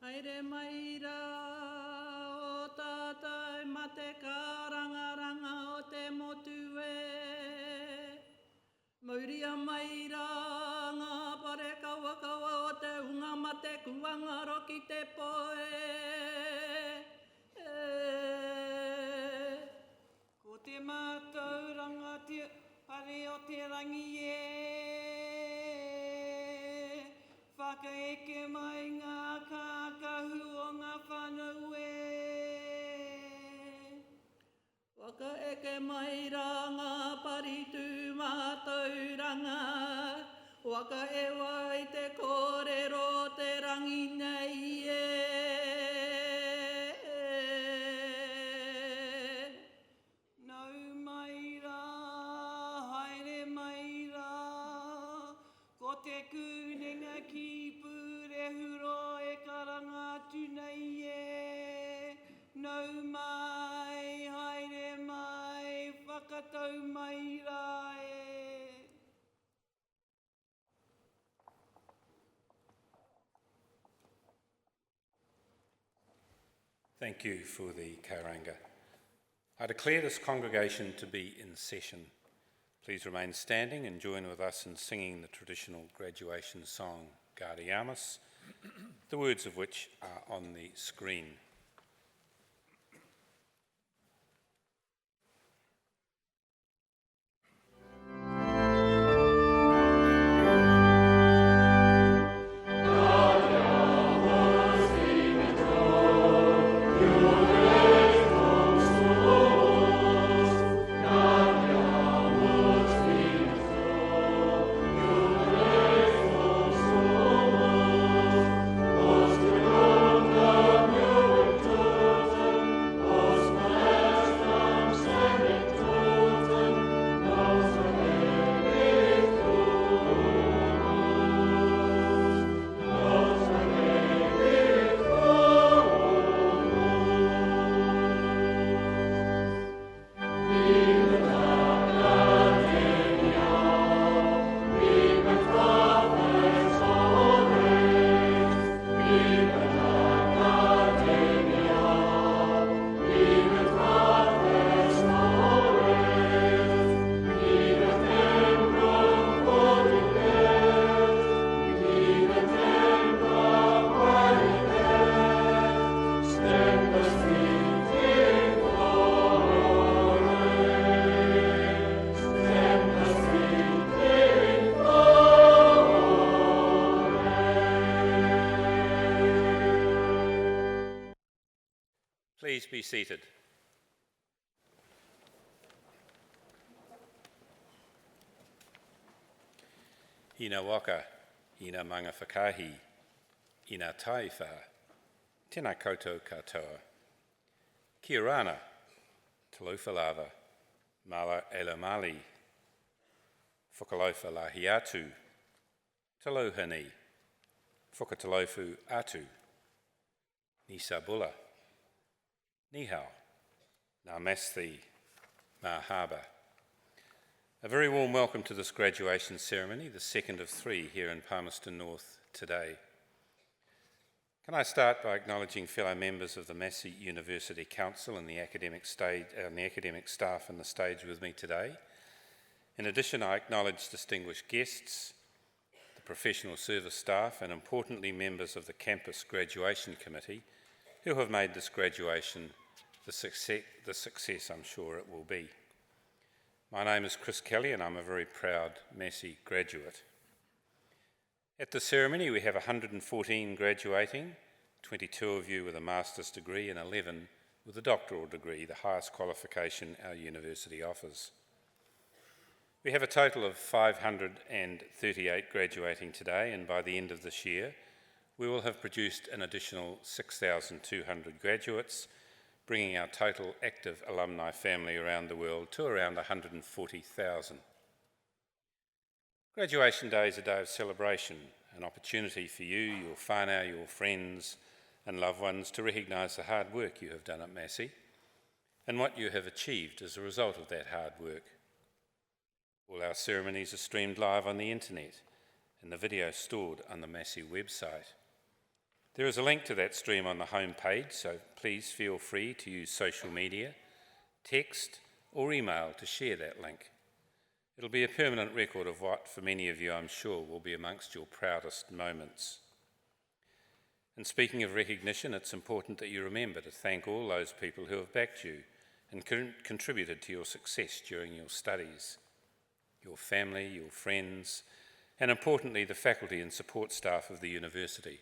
Aire maira o tātai ma te kārangaranga o te motu e. Mauria maira ngā pare kaua kaua o te unga ma te kuanga roki te poe. Ko te mātou rangati pare o te rangi e. Whakaeke mai ngā kākahu o ngā whānau e. Whakaeke mai rā ngā paritu mātauranga. Waka e wai te kōrero te rangi nei e. Nau mai rā, haere mai rā, ko te kūnenga ki pūre huro e karangatu nei e. Nau mai, haere mai, whakatau mai rā e. Thank you for the kauranga. I declare this congregation to be in session. Please remain standing and join with us in singing the traditional graduation song, Gariamus, the words of which are on the screen. Please be seated. Ina waka, ina manga whakahi, ina taiwha, tēnā koutou katoa. Kia rana, talofa lava, mala ela mali, whakalaufa lahi atu, talohani, whakatalofu atu, ni sabula. Ni hao, ngā Massey, ngā Harbour. A very warm welcome to this graduation ceremony, the second of three here in Palmerston North today. Can I start by acknowledging fellow members of the Massey University Council and the academic staff on the stage with me today. In addition, I acknowledge distinguished guests, the professional service staff, and importantly members of the Campus Graduation Committee who have made this graduation the success I'm sure it will be. My name is Chris Kelly and I'm a very proud Massey graduate. At the ceremony we have 114 graduating, 22 of you with a master's degree and 11 with a doctoral degree, the highest qualification our university offers. We have a total of 538 graduating today, and by the end of this year we will have produced an additional 6,200 graduates, bringing our total active alumni family around the world to around 140,000. Graduation Day is a day of celebration, an opportunity for you, your whānau, your friends and loved ones to recognise the hard work you have done at Massey and what you have achieved as a result of that hard work. All our ceremonies are streamed live on the internet and the video stored on the Massey website. There is a link to that stream on the home page, so please feel free to use social media, text or email to share that link. It'll be a permanent record of what, for many of you, I'm sure, will be amongst your proudest moments. And speaking of recognition, it's important that you remember to thank all those people who have backed you and contributed to your success during your studies, your family, your friends, and importantly, the faculty and support staff of the university.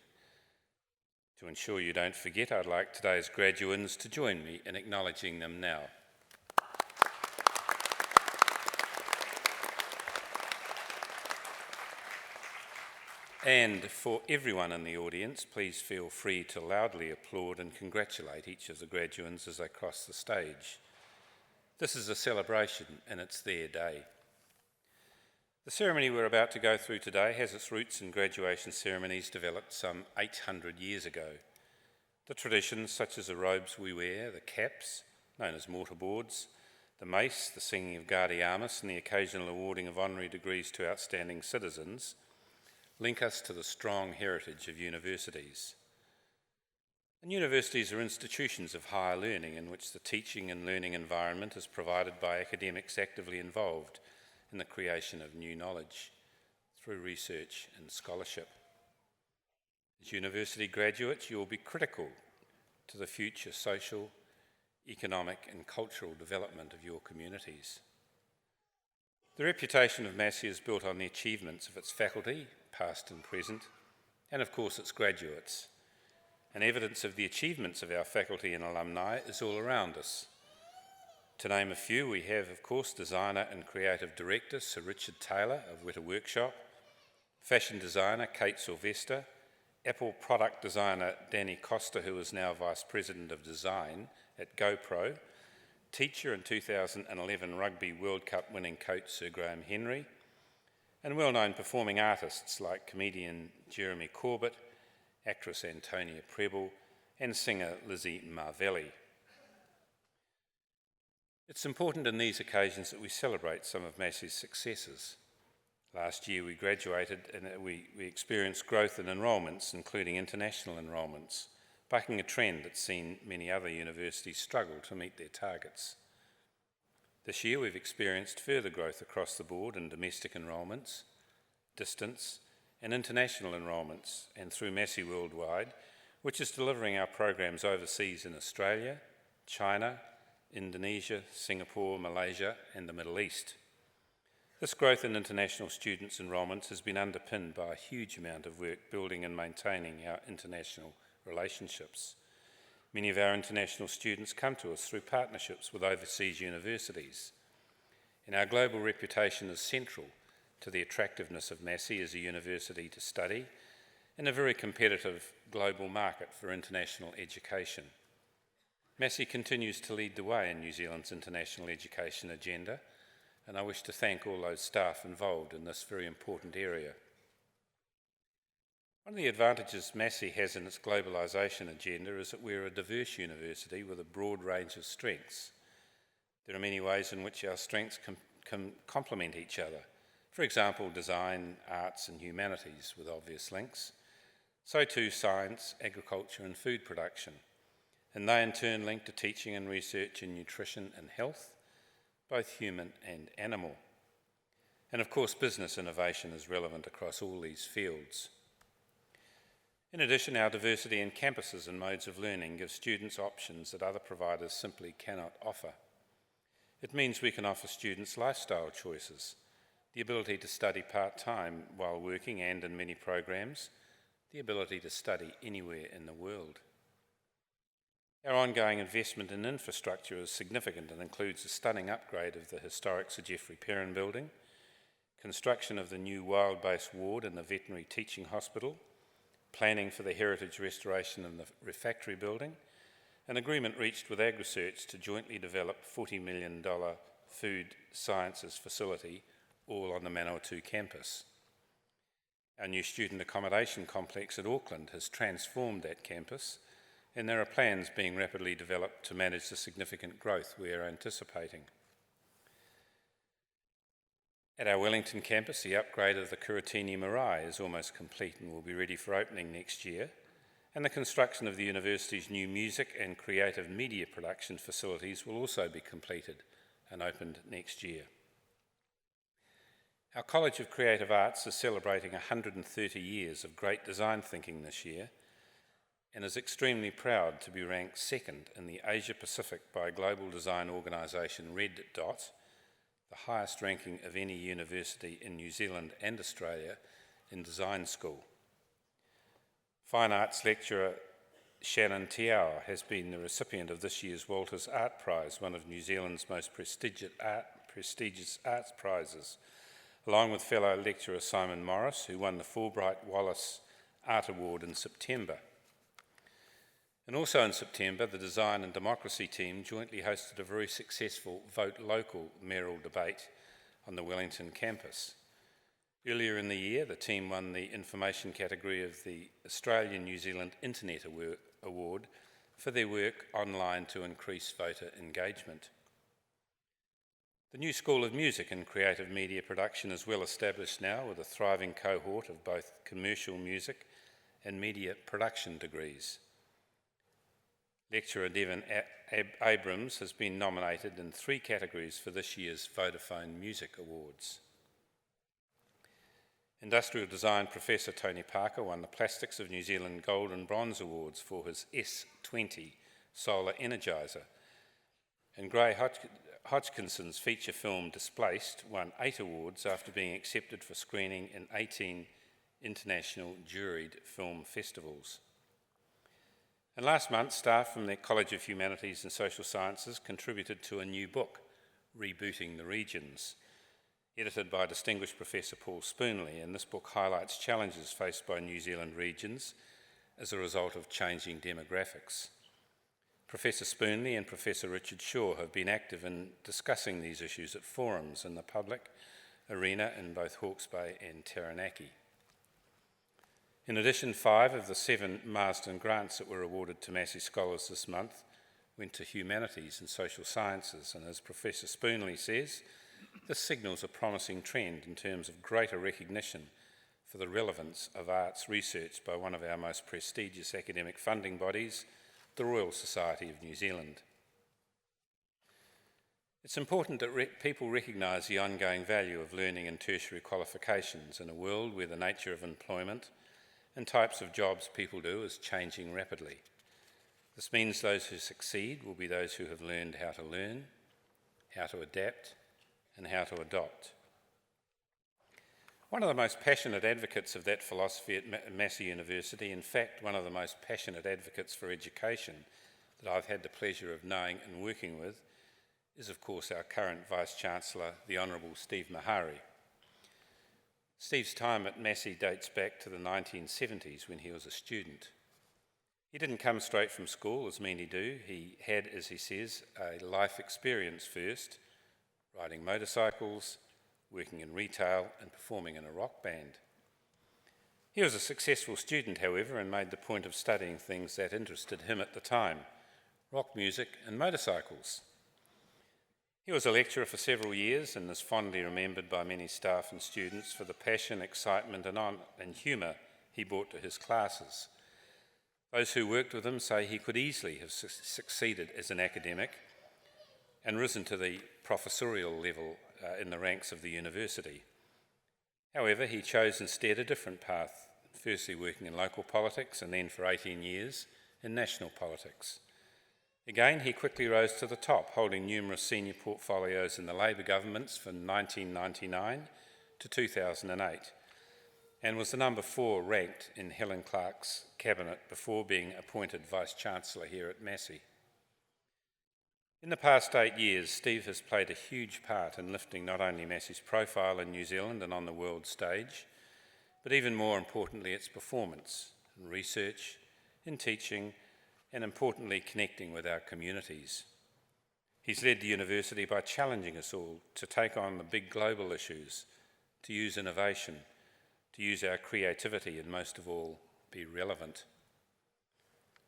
To ensure you don't forget, I'd like today's graduands to join me in acknowledging them now. And for everyone in the audience, please feel free to loudly applaud and congratulate each of the graduands as they cross the stage. This is a celebration and it's their day. The ceremony we're about to go through today has its roots in graduation ceremonies developed some 800 years ago. The traditions such as the robes we wear, the caps, known as mortarboards, the mace, the singing of Gaudiamus, and the occasional awarding of honorary degrees to outstanding citizens link us to the strong heritage of universities. And universities are institutions of higher learning in which the teaching and learning environment is provided by academics actively involved in the creation of new knowledge through research and scholarship. As university graduates, you will be critical to the future social, economic and cultural development of your communities. The reputation of Massey is built on the achievements of its faculty, past and present, and of course its graduates. And evidence of the achievements of our faculty and alumni is all around us. To name a few, we have, of course, designer and creative director Sir Richard Taylor of Weta Workshop, fashion designer Kate Sylvester, Apple product designer Danny Costa, who is now Vice President of Design at GoPro, teacher and 2011 Rugby World Cup winning coach Sir Graham Henry, and well-known performing artists like comedian Jeremy Corbett, actress Antonia Preble, and singer Lizzie Marvelli. It's important in these occasions that we celebrate some of Massey's successes. Last year we graduated and we experienced growth in enrolments, including international enrolments, bucking a trend that's seen many other universities struggle to meet their targets. This year we've experienced further growth across the board in domestic enrolments, distance and international enrolments, and through Massey Worldwide, which is delivering our programs overseas in Australia, China, Indonesia, Singapore, Malaysia and the Middle East. This growth in international students' enrolments has been underpinned by a huge amount of work building and maintaining our international relationships. Many of our international students come to us through partnerships with overseas universities, and our global reputation is central to the attractiveness of Massey as a university to study in a very competitive global market for international education. Massey continues to lead the way in New Zealand's international education agenda, and I wish to thank all those staff involved in this very important area. One of the advantages Massey has in its globalisation agenda is that we're a diverse university with a broad range of strengths. There are many ways in which our strengths can complement each other. For example, design, arts and humanities with obvious links. So too science, agriculture and food production. And they in turn link to teaching and research in nutrition and health, both human and animal. And of course business innovation is relevant across all these fields. In addition, our diversity in campuses and modes of learning gives students options that other providers simply cannot offer. It means we can offer students lifestyle choices, the ability to study part-time while working and, in many programs, the ability to study anywhere in the world. Our ongoing investment in infrastructure is significant and includes a stunning upgrade of the historic Sir Geoffrey Perrin building, construction of the new wild-based ward in the veterinary teaching hospital, planning for the heritage restoration in the refectory building, an agreement reached with AgResearch to jointly develop $40 million food sciences facility, all on the Manawatu campus. Our new student accommodation complex at Auckland has transformed that campus, and there are plans being rapidly developed to manage the significant growth we are anticipating. At our Wellington campus, the upgrade of the Kuratini Marae is almost complete and will be ready for opening next year, and the construction of the university's new music and creative media production facilities will also be completed and opened next year. Our College of Creative Arts is celebrating 130 years of great design thinking this year and is extremely proud to be ranked second in the Asia Pacific by global design organisation Red Dot, the highest ranking of any university in New Zealand and Australia in design school. Fine arts lecturer Shannon Tiao has been the recipient of this year's Walters Art Prize, one of New Zealand's most prestigious arts prizes, along with fellow lecturer Simon Morris, who won the Fulbright Wallace Art Award in September. And also in September, the Design and Democracy team jointly hosted a very successful Vote Local mayoral debate on the Wellington campus. Earlier in the year, the team won the information category of the Australian-New Zealand Internet Award for their work online to increase voter engagement. The new School of Music and Creative Media Production is well established now, with a thriving cohort of both commercial music and media production degrees. Lecturer Devon Abrams has been nominated in 3 categories for this year's Vodafone Music Awards. Industrial design professor Tony Parker won the Plastics of New Zealand Gold and Bronze Awards for his S20 solar energiser, and Gray Hodgkinson's feature film Displaced won 8 awards after being accepted for screening in 18 international juried film festivals. And last month, staff from the College of Humanities and Social Sciences contributed to a new book, Rebooting the Regions, edited by distinguished Professor Paul Spoonley, and this book highlights challenges faced by New Zealand regions as a result of changing demographics. Professor Spoonley and Professor Richard Shaw have been active in discussing these issues at forums in the public arena in both Hawke's Bay and Taranaki. In addition, 5 of the 7 Marsden grants that were awarded to Massey scholars this month went to humanities and social sciences, and as Professor Spoonley says, this signals a promising trend in terms of greater recognition for the relevance of arts research by one of our most prestigious academic funding bodies, the Royal Society of New Zealand. It's important that people recognise the ongoing value of learning and tertiary qualifications in a world where the nature of employment and types of jobs people do is changing rapidly. This means those who succeed will be those who have learned how to learn, how to adapt, and how to adopt. One of the most passionate advocates of that philosophy at Massey University, in fact one of the most passionate advocates for education that I've had the pleasure of knowing and working with, is of course our current Vice-Chancellor, the Honourable Steve Mahari. Steve's time at Massey dates back to the 1970s when he was a student. He didn't come straight from school, as many do. He had, as he says, a life experience first, riding motorcycles, working in retail and performing in a rock band. He was a successful student, however, and made the point of studying things that interested him at the time, rock music and motorcycles. He was a lecturer for several years and is fondly remembered by many staff and students for the passion, excitement and humour he brought to his classes. Those who worked with him say he could easily have succeeded as an academic and risen to the professorial level in the ranks of the university. However, he chose instead a different path, firstly working in local politics and then for 18 years in national politics. Again, he quickly rose to the top, holding numerous senior portfolios in the Labour governments from 1999 to 2008, and was the number 4 ranked in Helen Clark's cabinet before being appointed Vice-Chancellor here at Massey. In the past 8 years, Steve has played a huge part in lifting not only Massey's profile in New Zealand and on the world stage, but even more importantly its performance in research, in teaching, and importantly connecting with our communities. He's led the university by challenging us all to take on the big global issues, to use innovation, to use our creativity, and most of all, be relevant.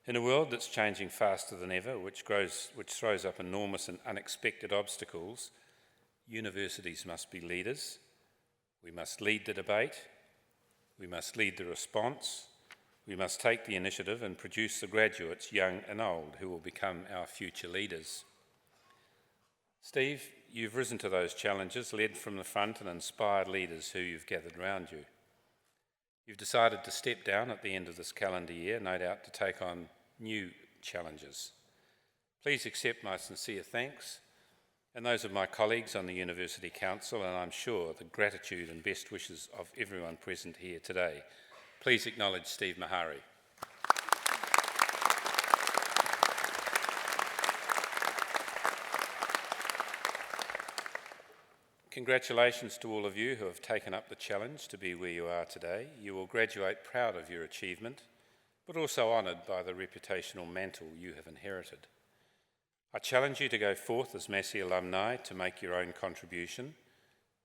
In a world that's changing faster than ever, which throws up enormous and unexpected obstacles, universities must be leaders. We must lead the debate, we must lead the response, We must take the initiative and produce the graduates, young and old, who will become our future leaders. Steve, you've risen to those challenges, led from the front and inspired leaders who you've gathered around you. You've decided to step down at the end of this calendar year, no doubt to take on new challenges. Please accept my sincere thanks and those of my colleagues on the University Council, and I'm sure the gratitude and best wishes of everyone present here today. Please acknowledge Steve Mahari. Congratulations to all of you who have taken up the challenge to be where you are today. You will graduate proud of your achievement, but also honoured by the reputational mantle you have inherited. I challenge you to go forth as Massey alumni to make your own contribution,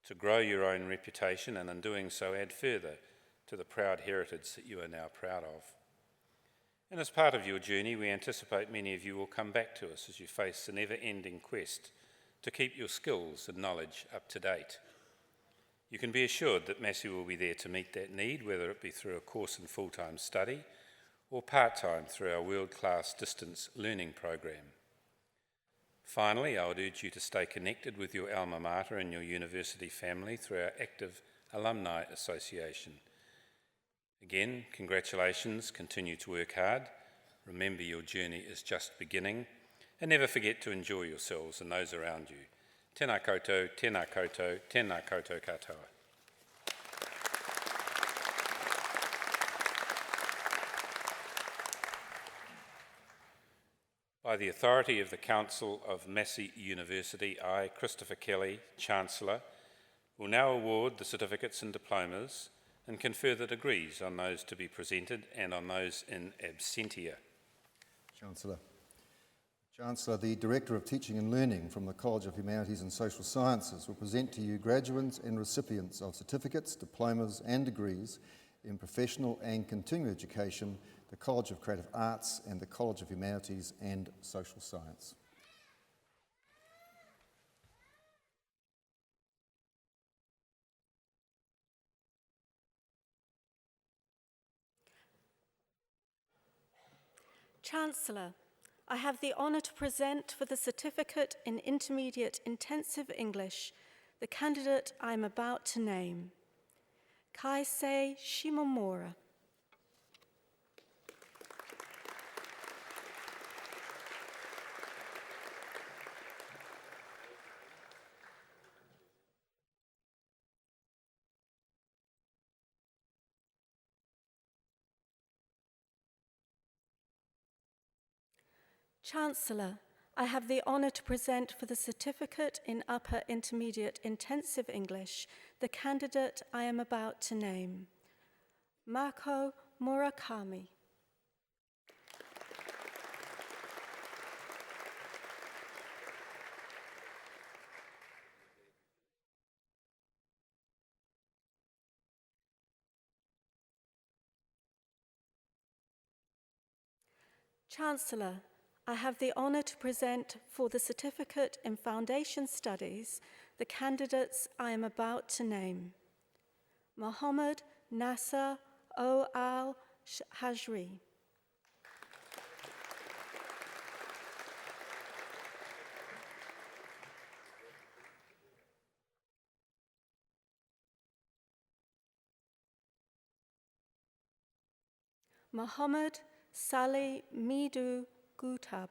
to grow your own reputation, and in doing so add further to the proud heritage that you are now proud of. And as part of your journey, we anticipate many of you will come back to us as you face the never-ending quest to keep your skills and knowledge up to date. You can be assured that Massey will be there to meet that need, whether it be through a course in full-time study or part-time through our world-class distance learning program. Finally, I would urge you to stay connected with your alma mater and your university family through our active alumni association. Again, congratulations, continue to work hard. Remember your journey is just beginning, and never forget to enjoy yourselves and those around you. Tēnā koutou, tēnā koutou, tēnā koutou katoa. By the authority of the Council of Massey University, I, Christopher Kelly, Chancellor, will now award the certificates and diplomas and confer the degrees on those to be presented and on those in absentia. Chancellor, the Director of Teaching and Learning from the College of Humanities and Social Sciences will present to you graduates and recipients of certificates, diplomas and degrees in professional and continuing education, the College of Creative Arts and the College of Humanities and Social Science. Chancellor, I have the honour to present for the Certificate in Intermediate Intensive English the candidate I am about to name, Kaisei Shimomura. Chancellor, I have the honour to present for the Certificate in Upper Intermediate Intensive English the candidate I am about to name, Mako Murakami. Chancellor, I have the honour to present for the Certificate in Foundation Studies the candidates I am about to name, Mohammed Nasser Al-Hajri. Mohammed Salih Midu Gutab.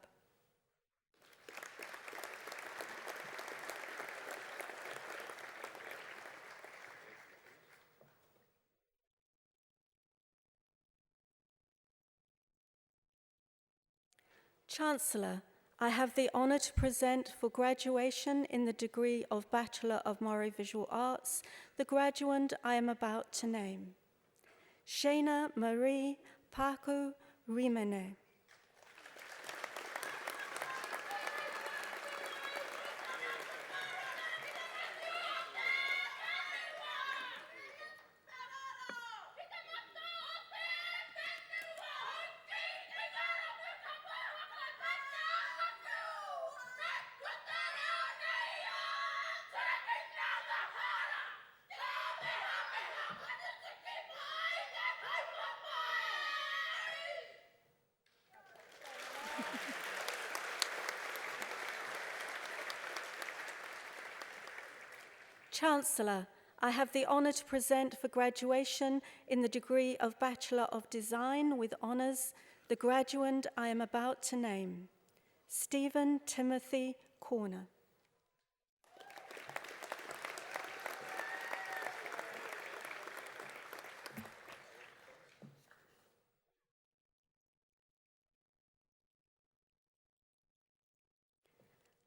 Chancellor, I have the honour to present for graduation in the degree of Bachelor of Moray Visual Arts the graduand I am about to name, Shana Marie Paku Rimene. Chancellor, I have the honour to present for graduation in the degree of Bachelor of Design with honours the graduand I am about to name, Stephen Timothy Corner.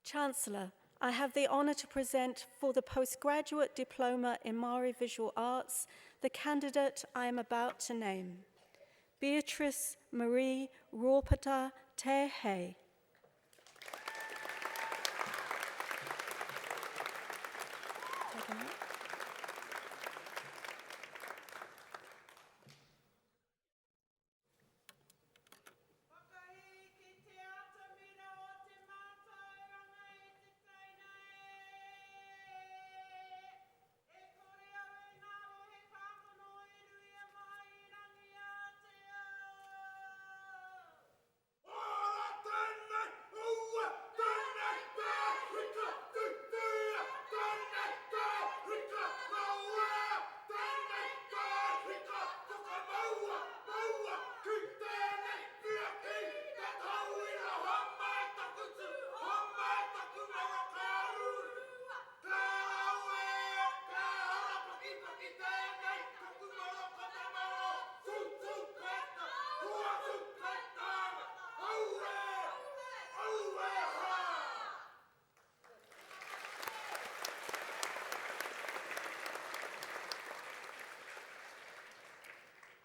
Chancellor, I have the honour to present for the postgraduate diploma in Māori Visual Arts the candidate I am about to name, Beatrice Marie Ropata Te Hei.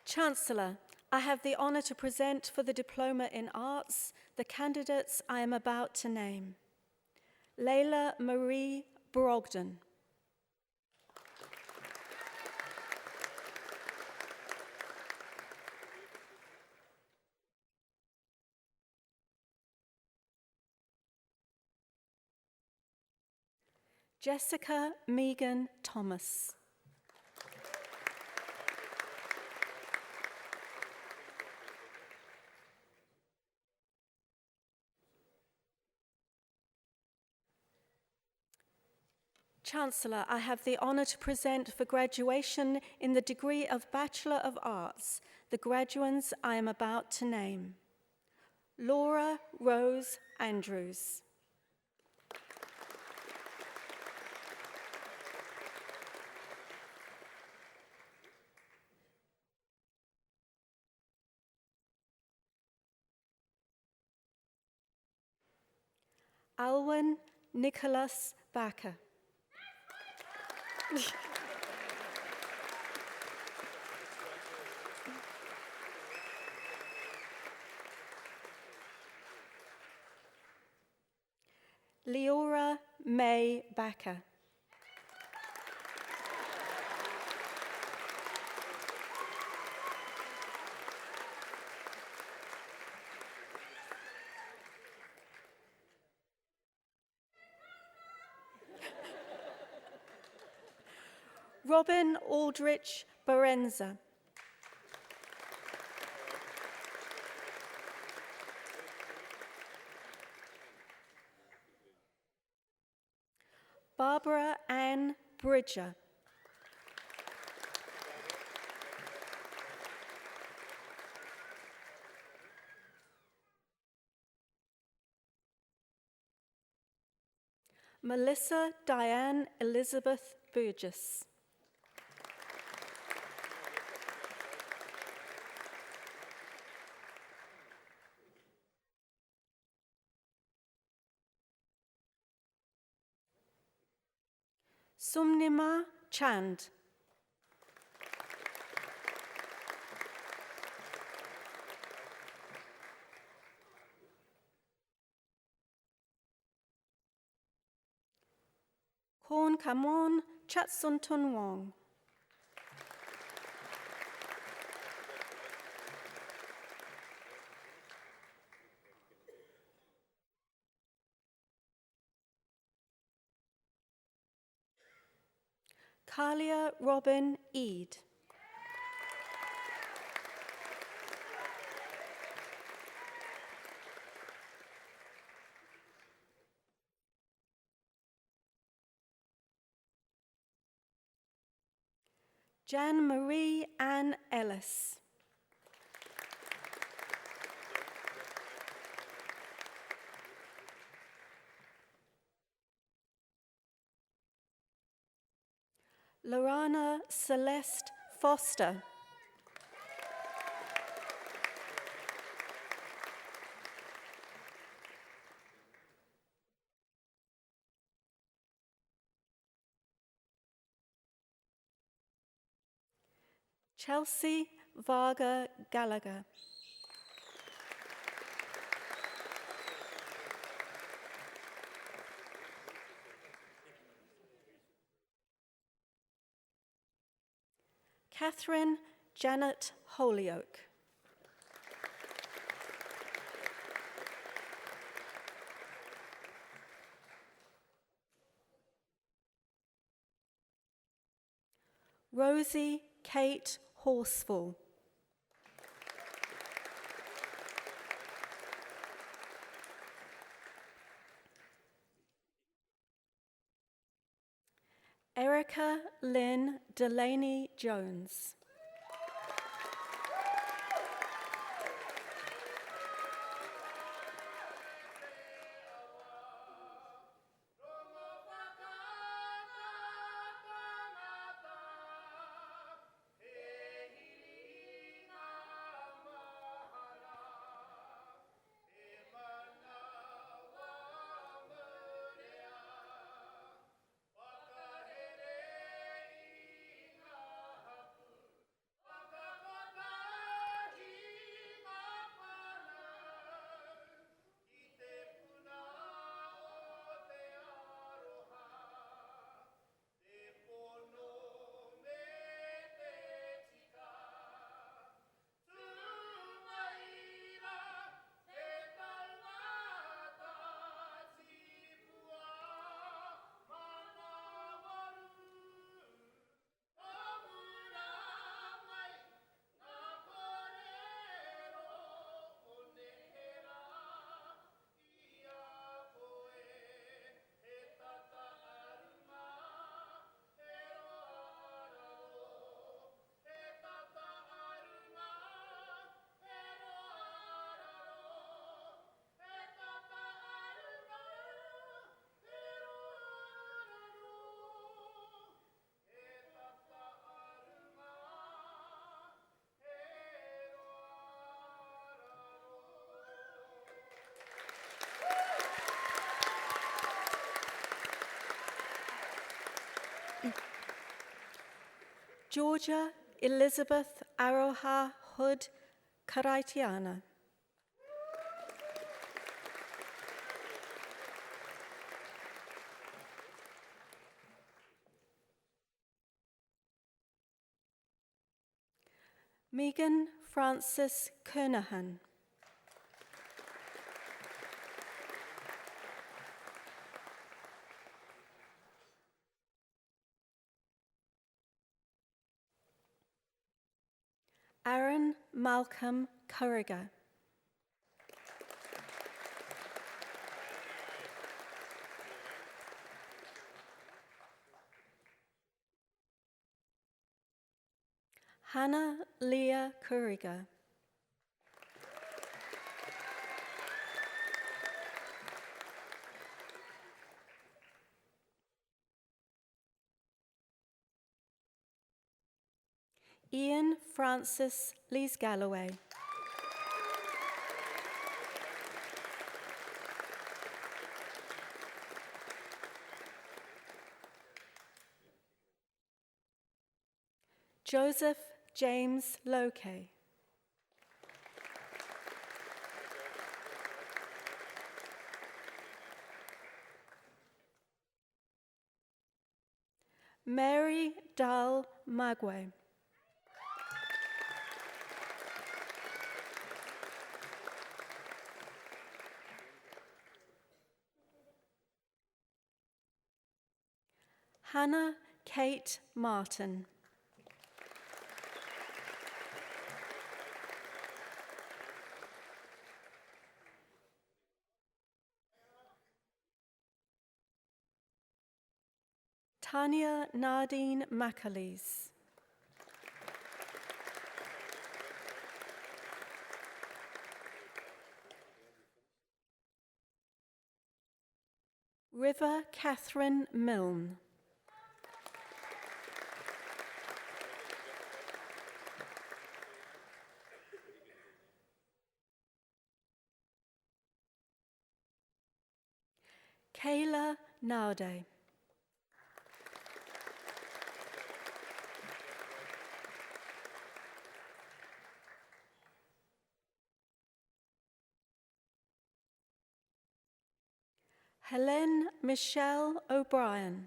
Chancellor, I have the honour to present for the Diploma in Arts the candidates I am about to name. Leila Marie Brogden. Jessica Megan Thomas. Chancellor, I have the honour to present for graduation in the degree of Bachelor of Arts the graduands I am about to name. Laura Rose Andrews. Alwyn Nicholas Backer. Leora May Backer. Robin Aldrich Barenza. Barbara Ann Bridger. Melissa Diane Elizabeth Burgess. Sumnima Chand. Korn Kamon Chatsuntun Wong. Kalia Robin Eade. Jan Marie Ann Ellis. Lorana Celeste Foster. Chelsea Varga Gallagher. Catherine Janet Holyoke. Rosie Kate Horsfall. Erica Lynn Delaney Jones. Georgia Elizabeth Aroha Hood Karaitiana. Megan Frances Kernahan. Aaron Malcolm Curriger. Hannah Leah Curriger. Ian Francis Lees Galloway. Joseph James Loke. Mary Dal Magwe. Hannah Kate Martin. Tanya Nardine Macaleese. River Catherine Milne. Kayla Naude. Helen Michelle O'Brien.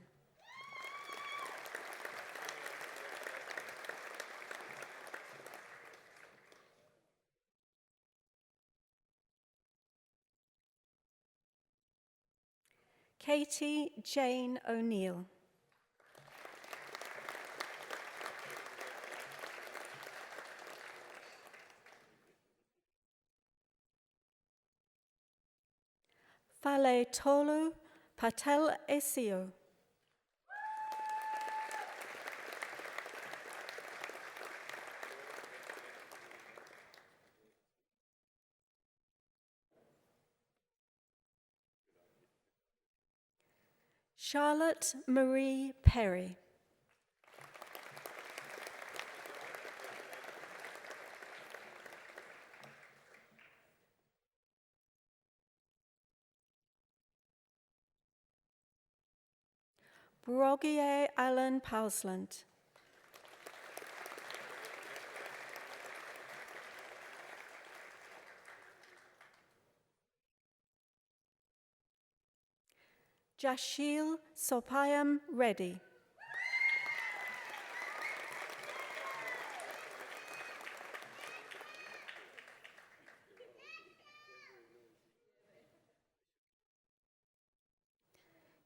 Katie Jane O'Neill. Fale Tolu Patel Esio. Charlotte Marie Perry. Brogier Allen Pausland. Jashil Sopayam Reddy.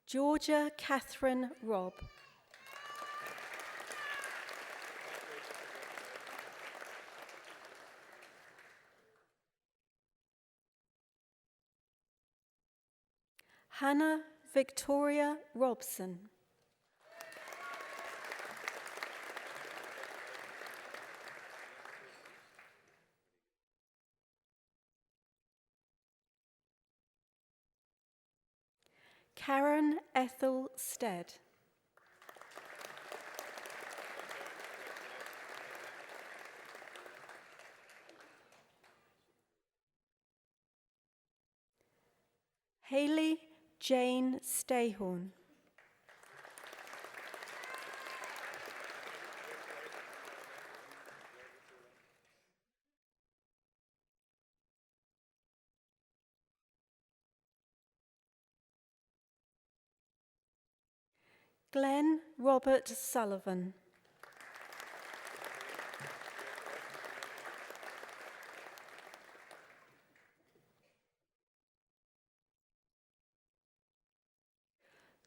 Georgia Catherine Robb. Hannah Victoria Robson. Karen Ethel Stead. Hayley Jane Stayhorn. Glenn Robert Sullivan.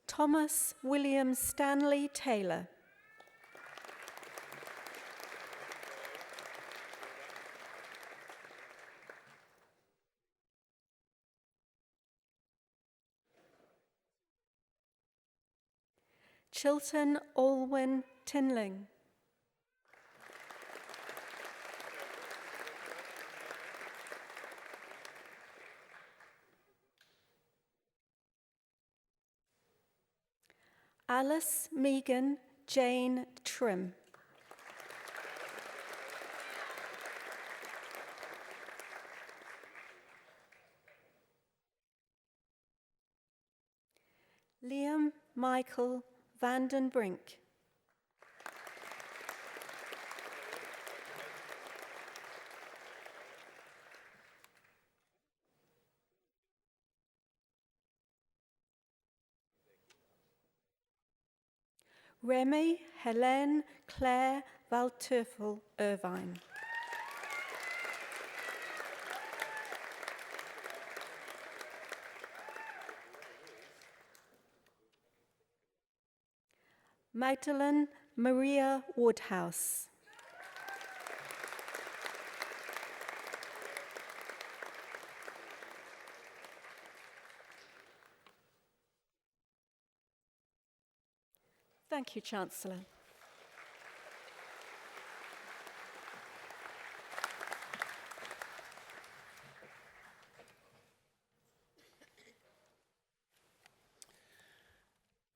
Thomas William Stanley Taylor. Chilton Alwyn Tinling. Alice Megan Jane Trim. Liam Michael Vanden Brink. Remy Helene Claire Valteufel Irvine. Magdalene Maria Woodhouse. Thank you, Chancellor.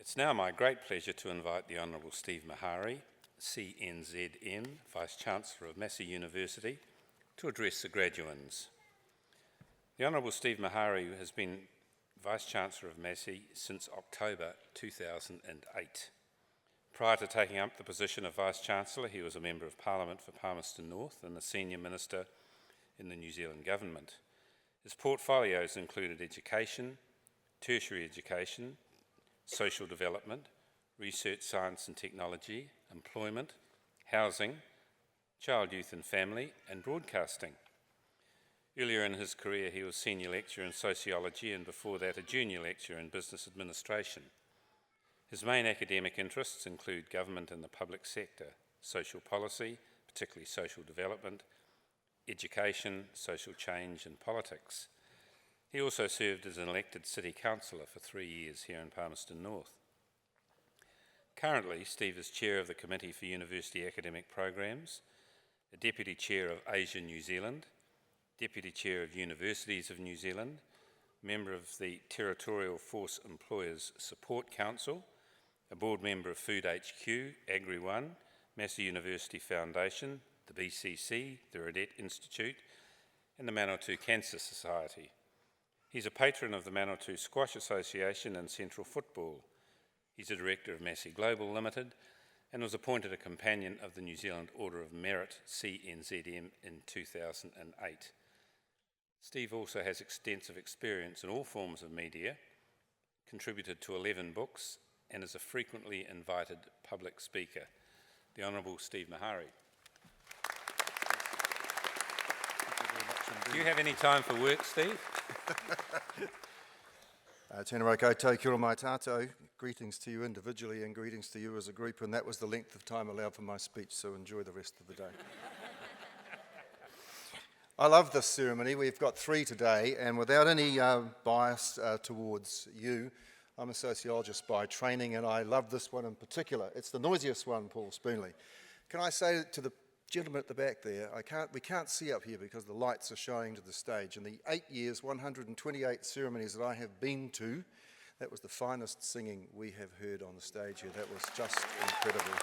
It's now my great pleasure to invite the Honourable Steve Mahari, CNZM, Vice-Chancellor of Massey University, to address the graduands. The Honourable Steve Mahari has been Vice-Chancellor of Massey since October 2008. Prior to taking up the position of Vice-Chancellor, he was a Member of Parliament for Palmerston North and a Senior Minister in the New Zealand Government. His portfolios included education, tertiary education, social development, research, science and technology, employment, housing, child, youth and family, and broadcasting. Earlier in his career, he was Senior Lecturer in Sociology and before that a Junior Lecturer in Business Administration. His main academic interests include government and the public sector, social policy, particularly social development, education, social change and politics. He also served as an elected City Councillor for 3 years here in Palmerston North. Currently, Steve is Chair of the Committee for University Academic Programmes, the Deputy Chair of Asia New Zealand, Deputy Chair of Universities of New Zealand, Member of the Territorial Force Employers Support Council, a Board Member of Food HQ, Agri1, Massey University Foundation, the BCC, the Radette Institute, and the Manawatu Cancer Society. He's a patron of the Manawatu Squash Association and Central Football. He's a Director of Massey Global Limited and was appointed a Companion of the New Zealand Order of Merit, CNZM, in 2008. Steve also has extensive experience in all forms of media, contributed to 11 books, and is a frequently invited public speaker. The Honourable Steve Mahari. Do you have any time for work, Steve? Tēnā koutou, kia ora mai tātou. Greetings to you individually and greetings to you as a group, and that was the length of time allowed for my speech, so enjoy the rest of the day. I love this ceremony. We've got 3 today, and without any bias towards you, I'm a sociologist by training, and I love this one in particular. It's the noisiest one, Paul Spoonley. Can I say to the gentleman at the back there, we can't see up here because the lights are shining to the stage. In the 8 years, 128 ceremonies that I have been to, that was the finest singing we have heard on the stage here. That was just incredible.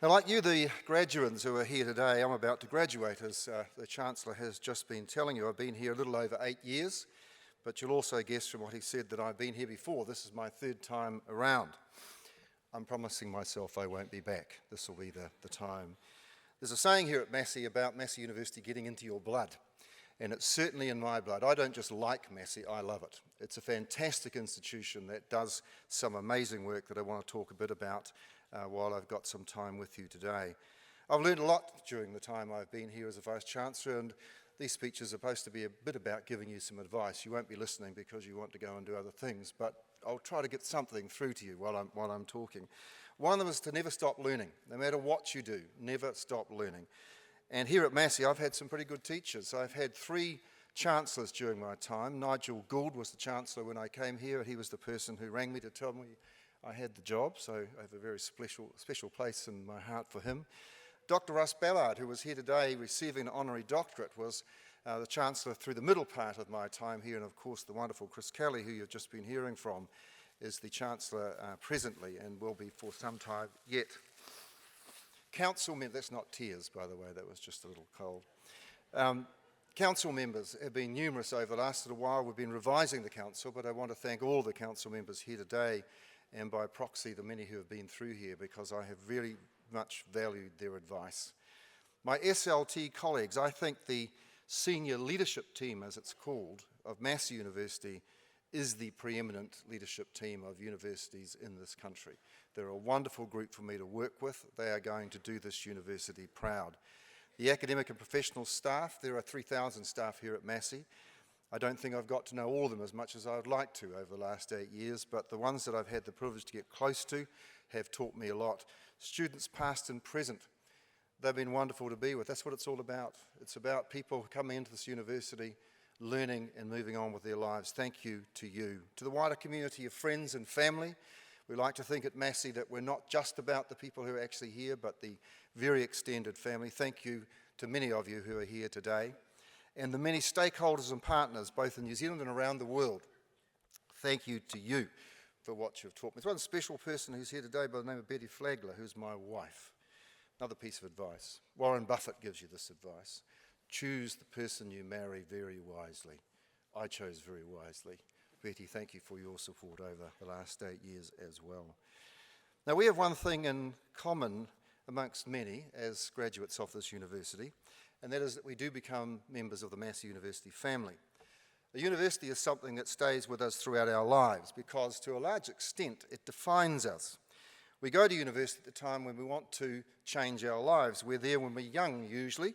Now, like you, the graduands who are here today, I'm about to graduate, as the Chancellor has just been telling you. I've been here a little over 8 years, but you'll also guess from what he said that I've been here before. This is my 3rd time around. I'm promising myself I won't be back. This will be the time. There's a saying here at Massey about Massey University getting into your blood, and it's certainly in my blood. I don't just like Massey, I love it. It's a fantastic institution that does some amazing work that I want to talk a bit about while I've got some time with you today. I've learned a lot during the time I've been here as a Vice-Chancellor, and these speeches are supposed to be a bit about giving you some advice. You won't be listening because you want to go and do other things, but I'll try to get something through to you while I'm talking. One of them is to never stop learning. No matter what you do, never stop learning. And here at Massey, I've had some pretty good teachers. I've had 3 Chancellors during my time. Nigel Gould was the Chancellor when I came here. He was the person who rang me to tell me I had the job, so I have a very special place in my heart for him. Dr. Russ Ballard, who was here today receiving an honorary doctorate, was the Chancellor through the middle part of my time here, and of course the wonderful Chris Kelly, who you've just been hearing from, is the Chancellor presently and will be for some time yet. Council members, that's not tears by the way, that was just a little cold. Council members have been numerous over the last little while. We've been revising the council, but I want to thank all the council members here today and by proxy the many who have been through here, because I have really much valued their advice. My SLT colleagues, I think the senior leadership team, as it's called, of Massey University is the preeminent leadership team of universities in this country. They're a wonderful group for me to work with. They are going to do this university proud. The academic and professional staff, there are 3,000 staff here at Massey. I don't think I've got to know all of them as much as I would like to over the last 8 years, but the ones that I've had the privilege to get close to have taught me a lot. Students past and present, they've been wonderful to be with. That's what it's all about. It's about people coming into this university, learning and moving on with their lives. Thank you to you. To the wider community of friends and family, we like to think at Massey that we're not just about the people who are actually here, but the very extended family. Thank you to many of you who are here today. and the many stakeholders and partners, both in New Zealand and around the world. Thank you to you for what you've taught me. There's one special person who's here today by the name of Betty Flagler, who's my wife. Another piece of advice. Warren Buffett gives you this advice. Choose the person you marry very wisely. I chose very wisely. Betty, thank you for your support over the last 8 years as well. Now, we have one thing in common amongst many as graduates of this university, and that is that we do become members of the Massey University family. A university is something that stays with us throughout our lives because, to a large extent, it defines us. We go to university at the time when we want to change our lives. We're there when we're young, usually.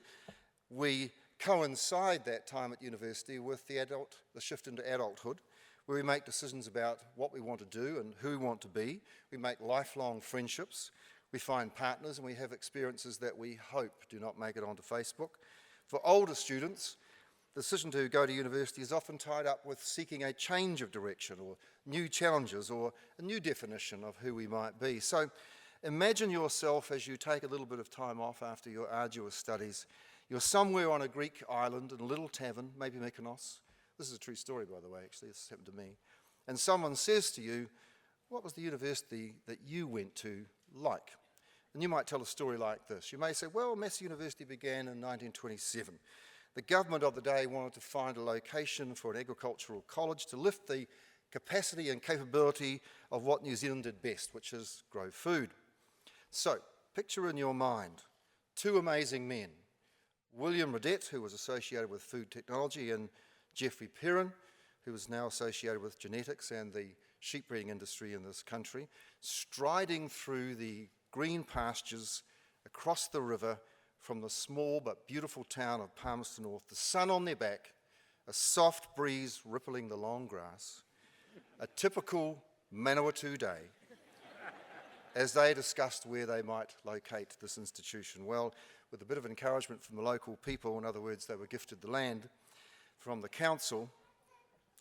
We coincide that time at university with the shift into adulthood, where we make decisions about what we want to do and who we want to be. We make lifelong friendships. We find partners, and we have experiences that we hope do not make it onto Facebook. For older students, the decision to go to university is often tied up with seeking a change of direction or new challenges or a new definition of who we might be. So imagine yourself as you take a little bit of time off after your arduous studies. You're somewhere on a Greek island in a little tavern, maybe Mykonos. This is a true story, by the way, actually. This happened to me. And someone says to you, what was the university that you went to like? And you might tell a story like this. You may say, well, Massey University began in 1927. The government of the day wanted to find a location for an agricultural college to lift the capacity and capability of what New Zealand did best, which is grow food. So, picture in your mind two amazing men, William Redette, who was associated with food technology, and Geoffrey Perrin, who is now associated with genetics and the sheep breeding industry in this country, striding through the green pastures across the river from the small but beautiful town of Palmerston North, the sun on their back, a soft breeze rippling the long grass, a typical Manawatu day, as they discussed where they might locate this institution. Well, with a bit of encouragement from the local people, in other words, they were gifted the land from the council,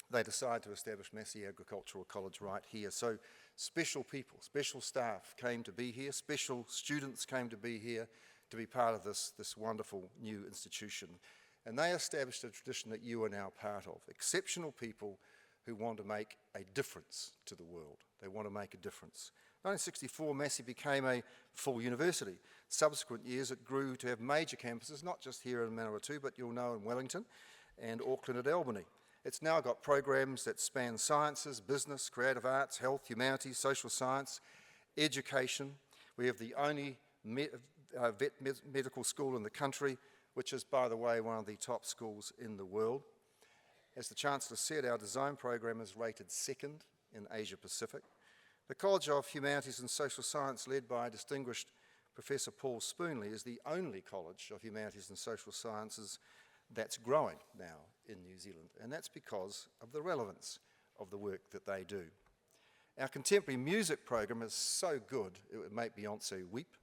they decided to establish Massey Agricultural College right here. So special people, special staff came to be here, special students came to be here to be part of this wonderful new institution. And they established a tradition that you are now part of. Exceptional people who want to make a difference to the world. They want to make a difference. 1964, Massey became a full university. Subsequent years, it grew to have major campuses, not just here in Manawatu, but you'll know in Wellington and Auckland at Albany. It's now got programs that span sciences, business, creative arts, health, humanities, social science, education. We have the only vet medical school in the country, which is, by the way, one of the top schools in the world. As the Chancellor said, our design program is rated second in Asia Pacific. The College of Humanities and Social Science, led by distinguished Professor Paul Spoonley, is the only College of Humanities and Social Sciences that's growing now in New Zealand, and that's because of the relevance of the work that they do. Our contemporary music program is so good it would make Beyonce weep.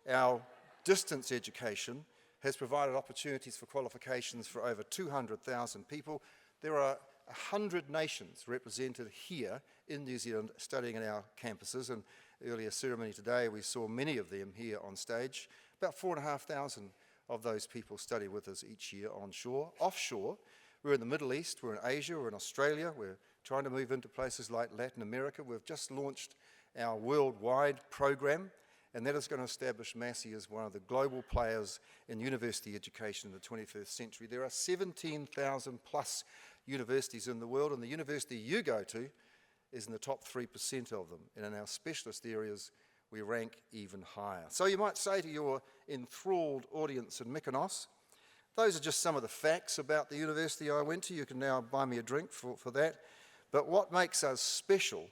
Our distance education has provided opportunities for qualifications for over 200,000 people. There are 100 nations represented here in New Zealand studying in our campuses, and earlier ceremony today we saw many of them here on stage. About 4,500 of those people study with us each year onshore. Offshore, we're in the Middle East, we're in Asia, we're in Australia, we're trying to move into places like Latin America. We've just launched our worldwide program, and that is going to establish Massey as one of the global players in university education in the 21st century. There are 17,000 plus universities in the world, and the university you go to is in the top 3% of them. And in our specialist areas, we rank even higher. So you might say to your enthralled audience in Mykonos, those are just some of the facts about the university I went to. You can now buy me a drink for that. But what makes us special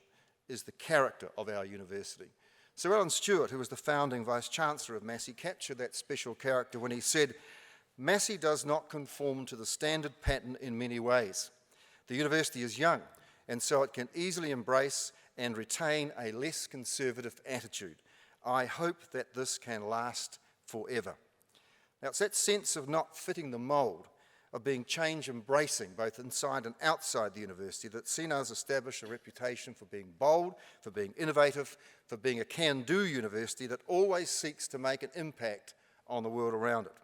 is the character of our university. Sir Alan Stewart, who was the founding Vice-Chancellor of Massey, captured that special character when he said, "Massey does not conform to the standard pattern in many ways. The university is young, and so it can easily embrace and retain a less conservative attitude. I hope that this can last forever." Now, it's that sense of not fitting the mould, of being change-embracing, both inside and outside the university, that's seen us establish a reputation for being bold, for being innovative, for being a can-do university that always seeks to make an impact on the world around it.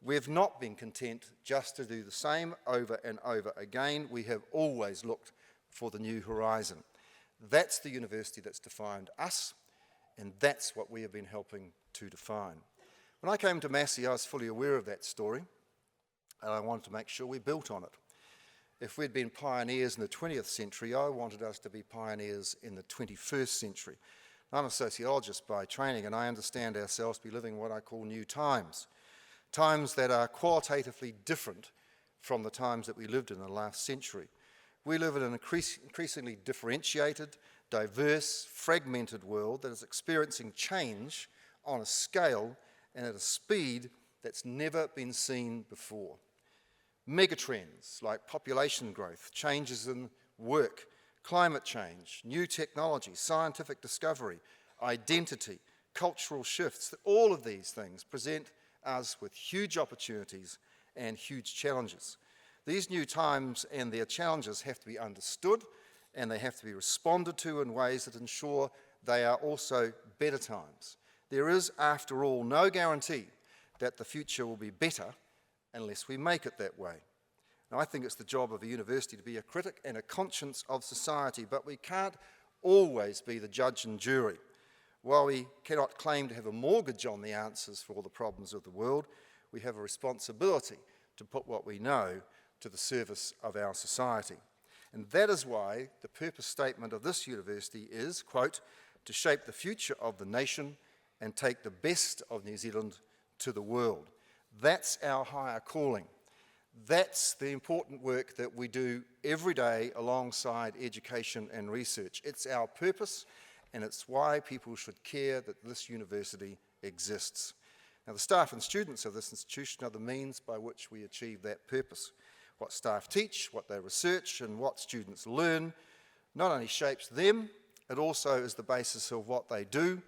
We've not been content just to do the same over and over again. We have always looked for the new horizon. That's the university that's defined us, and that's what we have been helping to define. When I came to Massey, I was fully aware of that story, and I wanted to make sure we built on it. If we'd been pioneers in the 20th century, I wanted us to be pioneers in the 21st century. I'm a sociologist by training, and I understand ourselves to be living what I call new times. Times that are qualitatively different from the times that we lived in the last century. We live in an increasingly differentiated, diverse, fragmented world that is experiencing change on a scale and at a speed that's never been seen before. Megatrends like population growth, changes in work, climate change, new technology, scientific discovery, identity, cultural shifts, all of these things present us with huge opportunities and huge challenges. These new times and their challenges have to be understood, and they have to be responded to in ways that ensure they are also better times. There is, after all, no guarantee that the future will be better unless we make it that way. Now, I think it's the job of a university to be a critic and a conscience of society, but we can't always be the judge and jury. While we cannot claim to have a mortgage on the answers for all the problems of the world, we have a responsibility to put what we know to the service of our society. And that is why the purpose statement of this university is, quote, to shape the future of the nation and take the best of New Zealand to the world. That's our higher calling. That's the important work that we do every day alongside education and research. It's our purpose, and it's why people should care that this university exists. Now, the staff and students of this institution are the means by which we achieve that purpose. What staff teach, what they research, and what students learn not only shapes them, it also is the basis of what they do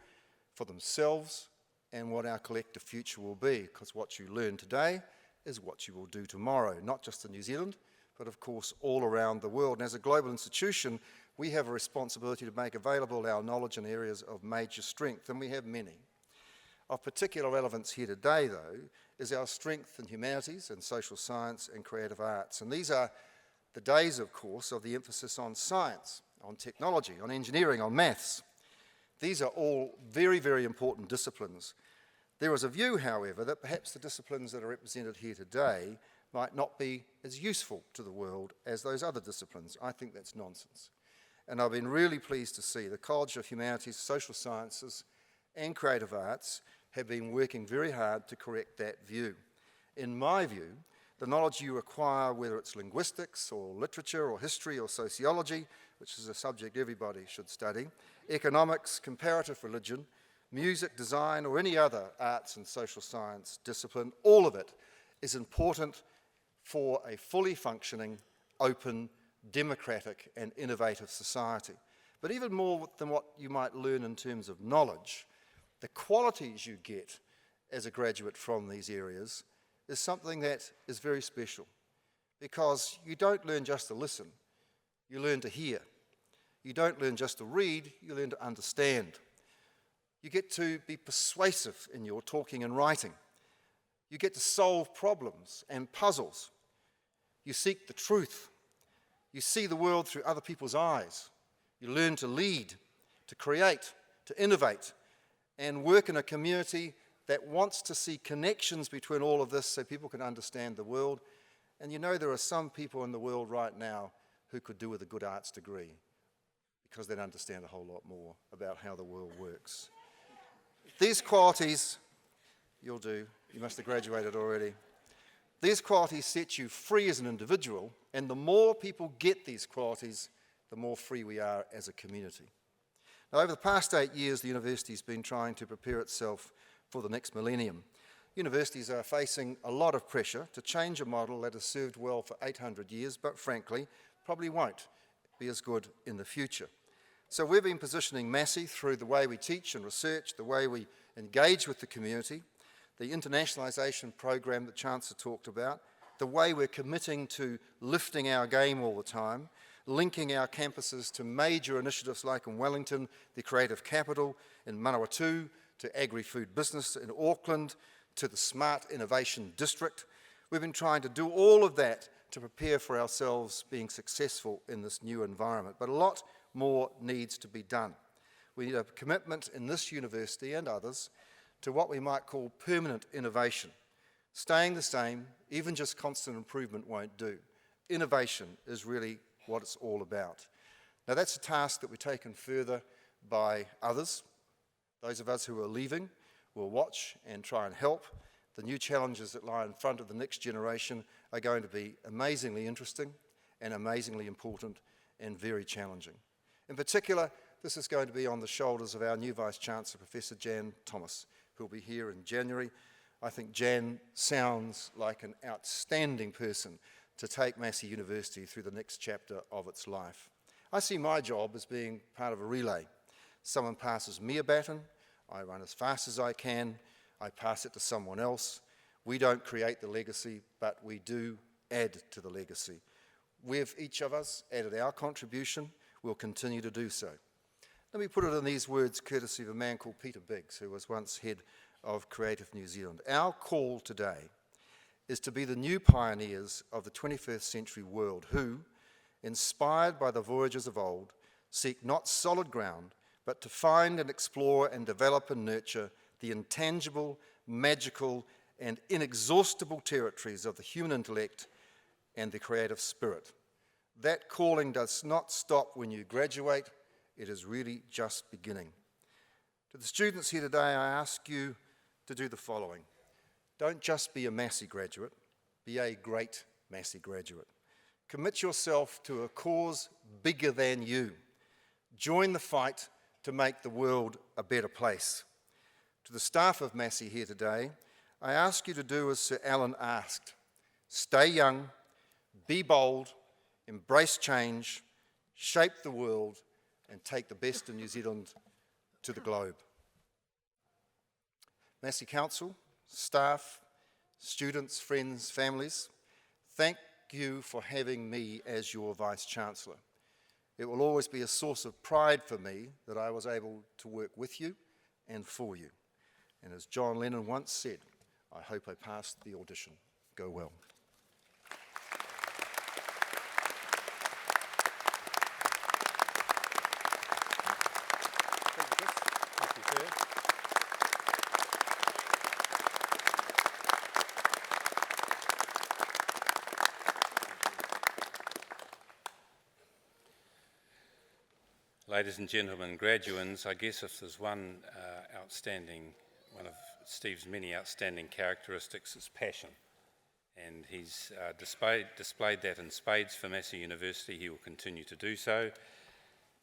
for themselves and what our collective future will be, because what you learn today is what you will do tomorrow, not just in New Zealand, but of course all around the world. And as a global institution, we have a responsibility to make available our knowledge in areas of major strength, and we have many. Of particular relevance here today, though, is our strength in humanities and social science and creative arts. And these are the days, of course, of the emphasis on science, on technology, on engineering, on maths. These are all very, very important disciplines. There is a view, however, that perhaps the disciplines that are represented here today might not be as useful to the world as those other disciplines. I think that's nonsense. And I've been really pleased to see the College of Humanities, Social Sciences and Creative Arts have been working very hard to correct that view. In my view, the knowledge you acquire, whether it's linguistics or literature or history or sociology, which is a subject everybody should study, economics, comparative religion, music, design, or any other arts and social science discipline, all of it is important for a fully functioning, open, democratic, and innovative society. But even more than what you might learn in terms of knowledge, the qualities you get as a graduate from these areas is something that is very special, because you don't learn just to listen, you learn to hear. You don't learn just to read, you learn to understand. You get to be persuasive in your talking and writing. You get to solve problems and puzzles. You seek the truth. You see the world through other people's eyes. You learn to lead, to create, to innovate, and work in a community that wants to see connections between all of this so people can understand the world. And you know, there are some people in the world right now who could do with a good arts degree because they'd understand a whole lot more about how the world works. These qualities, you'll do, you must have graduated already. These qualities set you free as an individual, and the more people get these qualities, the more free we are as a community. Now, over the past 8 years, the university's been trying to prepare itself for the next millennium. Universities are facing a lot of pressure to change a model that has served well for 800 years, but frankly, probably won't be as good in the future. So we've been positioning Massey through the way we teach and research, the way we engage with the community, the internationalisation program that Chancellor talked about, the way we're committing to lifting our game all the time, linking our campuses to major initiatives like in Wellington, the Creative Capital, in Manawatu, to agri-food business in Auckland, to the Smart Innovation District. We've been trying to do all of that to prepare for ourselves being successful in this new environment. But a lot more needs to be done. We need a commitment in this university and others to what we might call permanent innovation. Staying the same, even just constant improvement won't do. Innovation is really what it's all about. Now that's a task that we're taken further by others. Those of us who are leaving will watch and try and help. The new challenges that lie in front of the next generation are going to be amazingly interesting and amazingly important and very challenging. In particular, this is going to be on the shoulders of our new Vice-Chancellor, Professor Jan Thomas, who will be here in January. I think Jan sounds like an outstanding person to take Massey University through the next chapter of its life. I see my job as being part of a relay. Someone passes me a baton, I run as fast as I can, I pass it to someone else. We don't create the legacy, but we do add to the legacy. We've, each of us, added our contribution. We'll continue to do so. Let me put it in these words, courtesy of a man called Peter Biggs, who was once head of Creative New Zealand. Our call today is to be the new pioneers of the 21st century world who, inspired by the voyagers of old, seek not solid ground, but to find and explore and develop and nurture the intangible, magical, and inexhaustible territories of the human intellect and the creative spirit. That calling does not stop when you graduate, it is really just beginning. To the students here today, I ask you to do the following. Don't just be a Massey graduate, be a great Massey graduate. Commit yourself to a cause bigger than you. Join the fight to make the world a better place. To the staff of Massey here today, I ask you to do as Sir Alan asked. Stay young, be bold, embrace change, shape the world, and take the best of New Zealand to the globe. Massey Council, staff, students, friends, families, thank you for having me as your Vice-Chancellor. It will always be a source of pride for me that I was able to work with you and for you. And as John Lennon once said, I hope I passed the audition. Go well. Thank you, Chair. Ladies and gentlemen, graduands, I guess if there's one of Steve's many outstanding characteristics, is passion. And he's displayed that in spades for Massey University. He will continue to do so.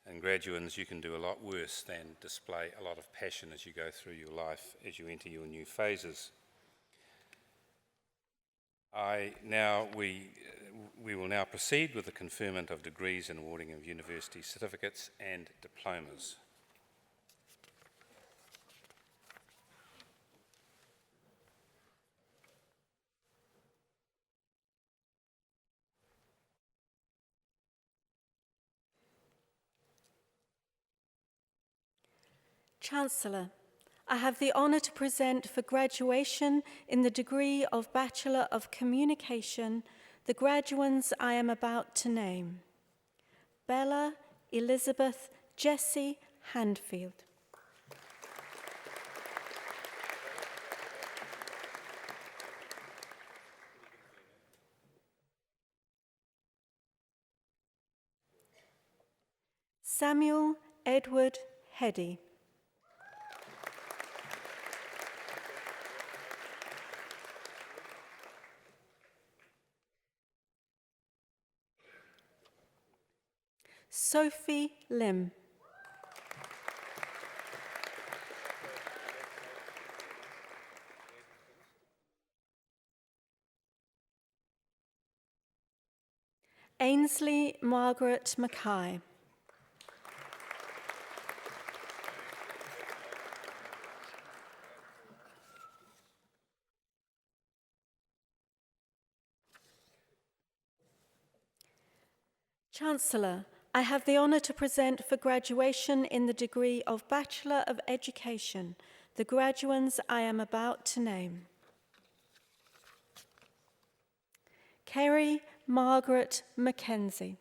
And graduands, you can do a lot worse than display a lot of passion as you go through your life, as you enter your new phases. We will now proceed with the conferment of degrees and awarding of university certificates and diplomas. Chancellor, I have the honour to present for graduation in the degree of Bachelor of Communication the graduands I am about to name. Bella Elizabeth Jessie Handfield. Samuel Edward Heddy. Sophie Lim. Ainsley Margaret Mackay. Chancellor, I have the honour to present for graduation in the degree of Bachelor of Education the graduands I am about to name. Kerry Margaret Mackenzie.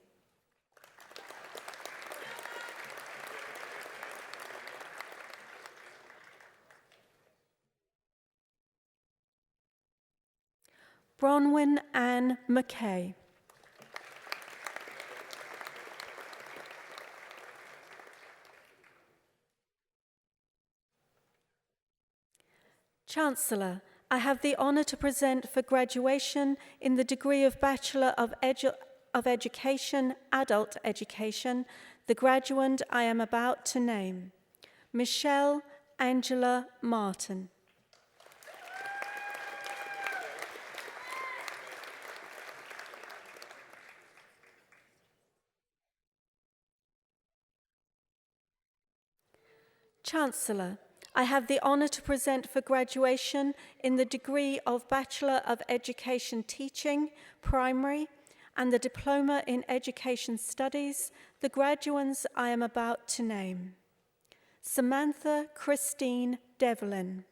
Bronwyn Ann McKay. Chancellor, I have the honour to present for graduation in the degree of Bachelor of Education, Adult Education, the graduand I am about to name, Michelle Angela Martin. Chancellor, I have the honour to present for graduation in the degree of Bachelor of Education Teaching, Primary, and the Diploma in Education Studies, the graduands I am about to name. Samantha Christine Devlin.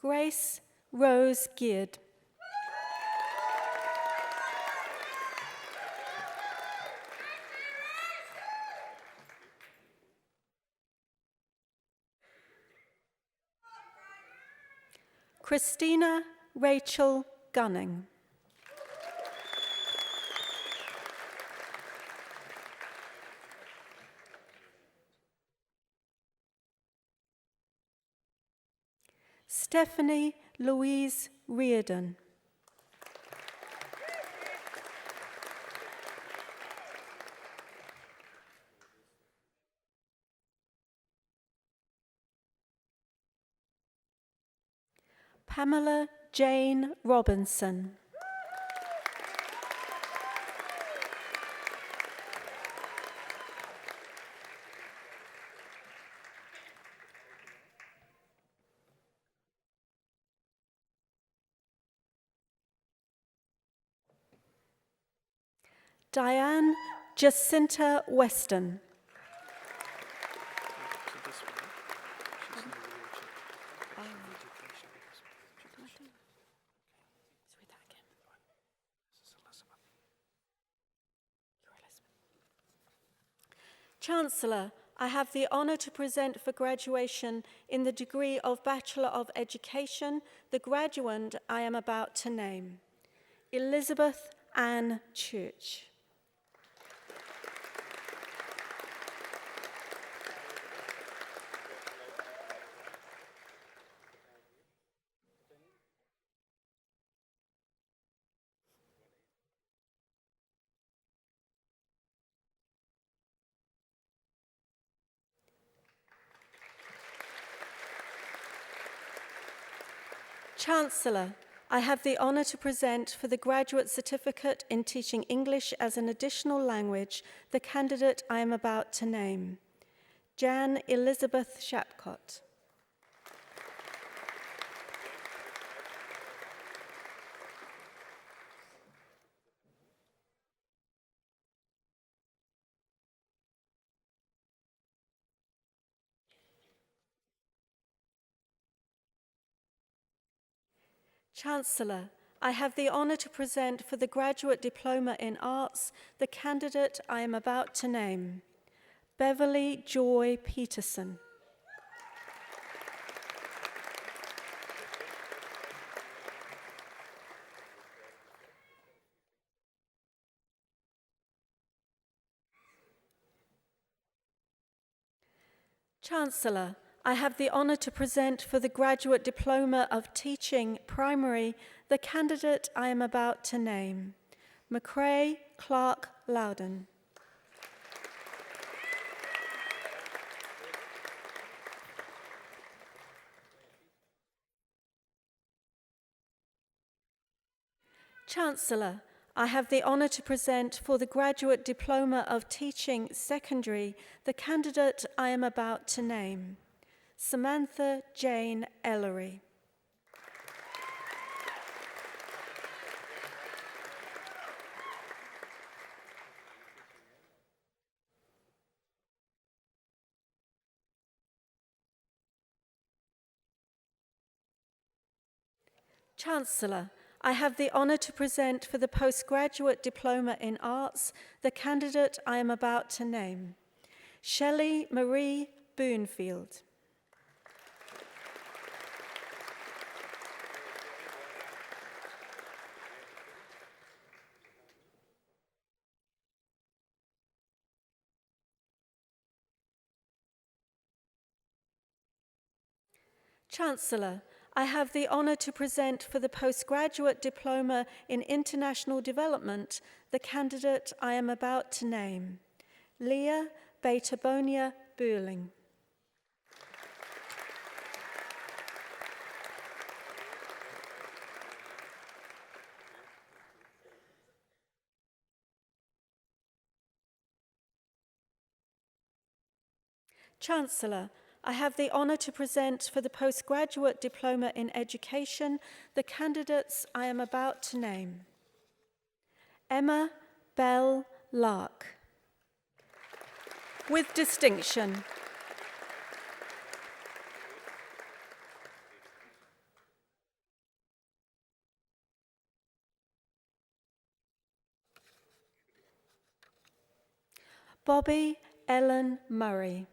Grace Rose Geard. Christina Rachel Gunning. Stephanie Louise Reardon. Pamela Jane Robinson. Diane Jacinta Weston. Chancellor, I have the honour to present for graduation in the degree of Bachelor of Education, the graduand I am about to name, Elizabeth Ann Church. Chancellor, I have the honour to present for the graduate certificate in teaching English as an additional language the candidate I am about to name, Jan Elizabeth Shapcott. Chancellor, I have the honour to present for the Graduate Diploma in Arts the candidate I am about to name, Beverly Joy Peterson. Chancellor, I have the honour to present for the Graduate Diploma of Teaching, Primary, the candidate I am about to name, McCrae Clark Loudon. Chancellor, I have the honour to present for the Graduate Diploma of Teaching, Secondary, the candidate I am about to name, Samantha Jane Ellery. Chancellor, I have the honour to present for the postgraduate diploma in arts the candidate I am about to name, Shelley Marie Boonfield. Chancellor, I have the honour to present for the postgraduate diploma in international development the candidate I am about to name, Leah Betabonia Burling. Chancellor, I have the honour to present for the postgraduate diploma in education the candidates I am about to name. Emma Bell Lark. With distinction. Bobby Ellen Murray.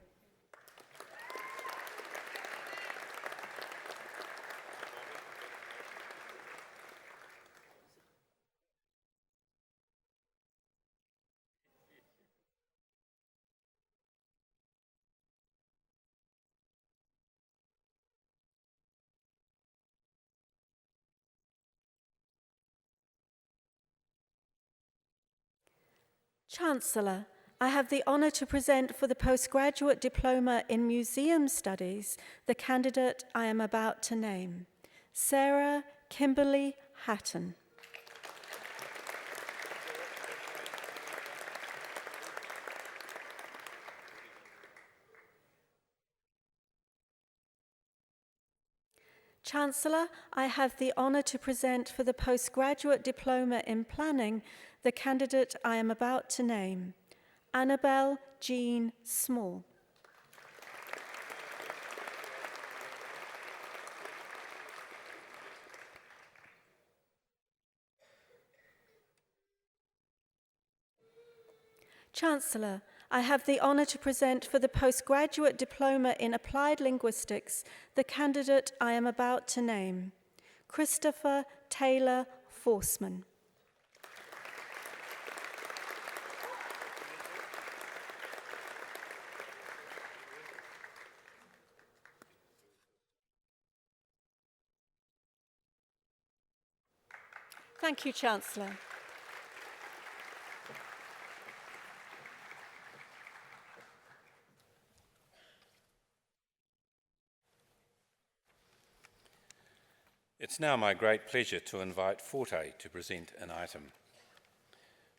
Chancellor, I have the honour to present for the postgraduate diploma in museum studies the candidate I am about to name, Sarah Kimberly Hatton. Chancellor, I have the honour to present for the postgraduate diploma in planning the candidate I am about to name, Annabelle Jean Small. Chancellor, I have the honour to present for the postgraduate diploma in applied linguistics the candidate I am about to name, Christopher Taylor Forsman. Thank you, Chancellor. It's now my great pleasure to invite Forte to present an item.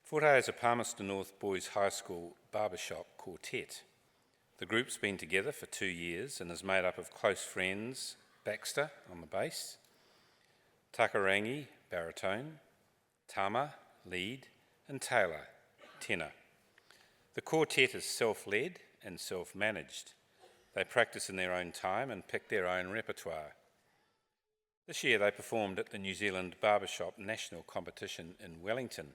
Forte is a Palmerston North Boys High School barbershop quartet. The group's been together for 2 years and is made up of close friends Baxter on the bass, Takarangi, baritone, Tama, lead, and Taylor, tenor. The quartet is self-led and self-managed. They practice in their own time and pick their own repertoire. This year they performed at the New Zealand Barbershop National Competition in Wellington.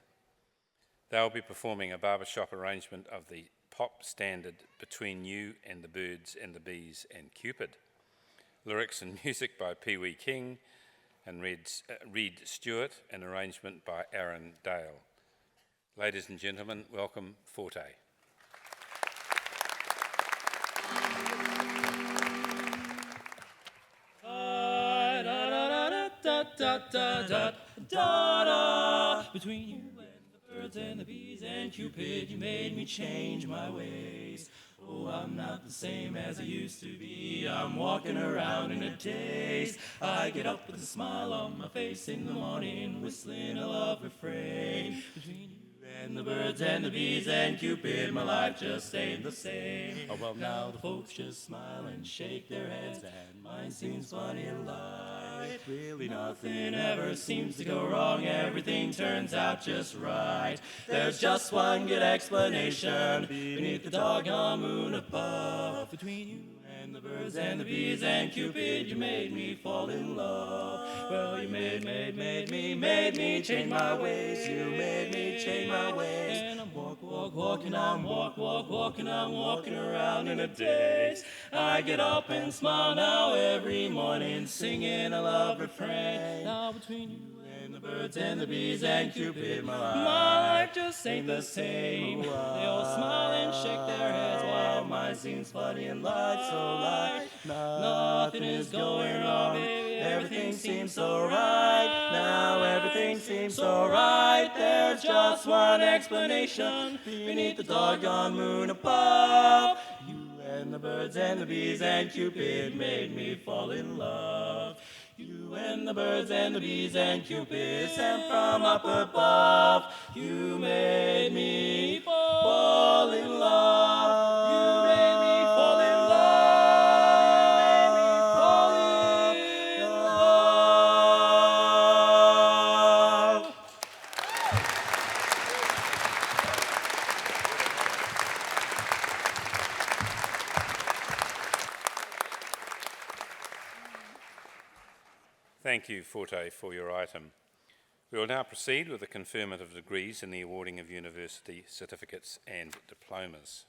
They'll be performing a barbershop arrangement of the pop standard Between You and the Birds and the Bees and Cupid. Lyrics and music by Pee Wee King and Reed Stewart, an arrangement by Aaron Dale. Ladies and gentlemen, welcome Forte. Between you and the birds and the bees and Cupid, you made me change my ways. Oh, I'm not the same as I used to be. I'm walking around in a daze. I get up with a smile on my face in the morning, whistling a love refrain. Between you and the birds and the bees and Cupid, my life just ain't the same. Oh, well, now the folks just smile and shake their heads, and mine seems funny and light. Really nothing ever seems to go wrong. Everything turns out just right. There's just one good explanation beneath the doggone moon above. Between you and the birds and the bees and Cupid, you made me fall in love. Well, you made me change my ways. You made me change my ways. And I'm walking around in a daze. I get up and smile now every morning, singing a love refrain. Now between you and the birds and the bees and Cupid, my life just ain't the same. They all smile and shake their heads while mine seems funny and light, so light. Nothing is going wrong, baby. Everything seems so right. Now everything seems so right. There's just one explanation beneath the doggone moon above. You and the birds and the bees and Cupid made me fall in love. You and the birds and the bees and Cupid sent from up above. You made me fall in love. You made me fall in love. You made me fall in love. Thank you, Forte, for your item. We will now proceed with the conferment of degrees and the awarding of university certificates and diplomas.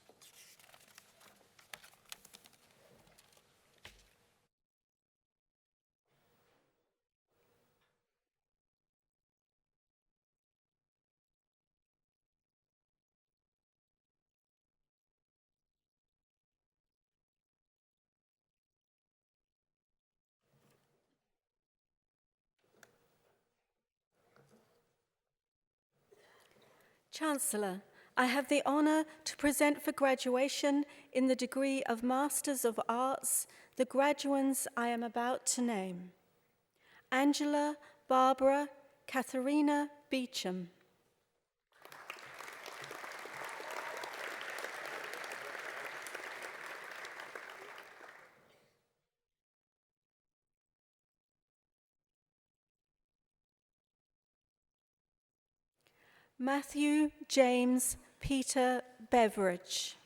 Chancellor, I have the honour to present for graduation in the degree of Masters of Arts the graduands I am about to name. Angela Barbara Katharina Beecham. Matthew James Peter Beveridge.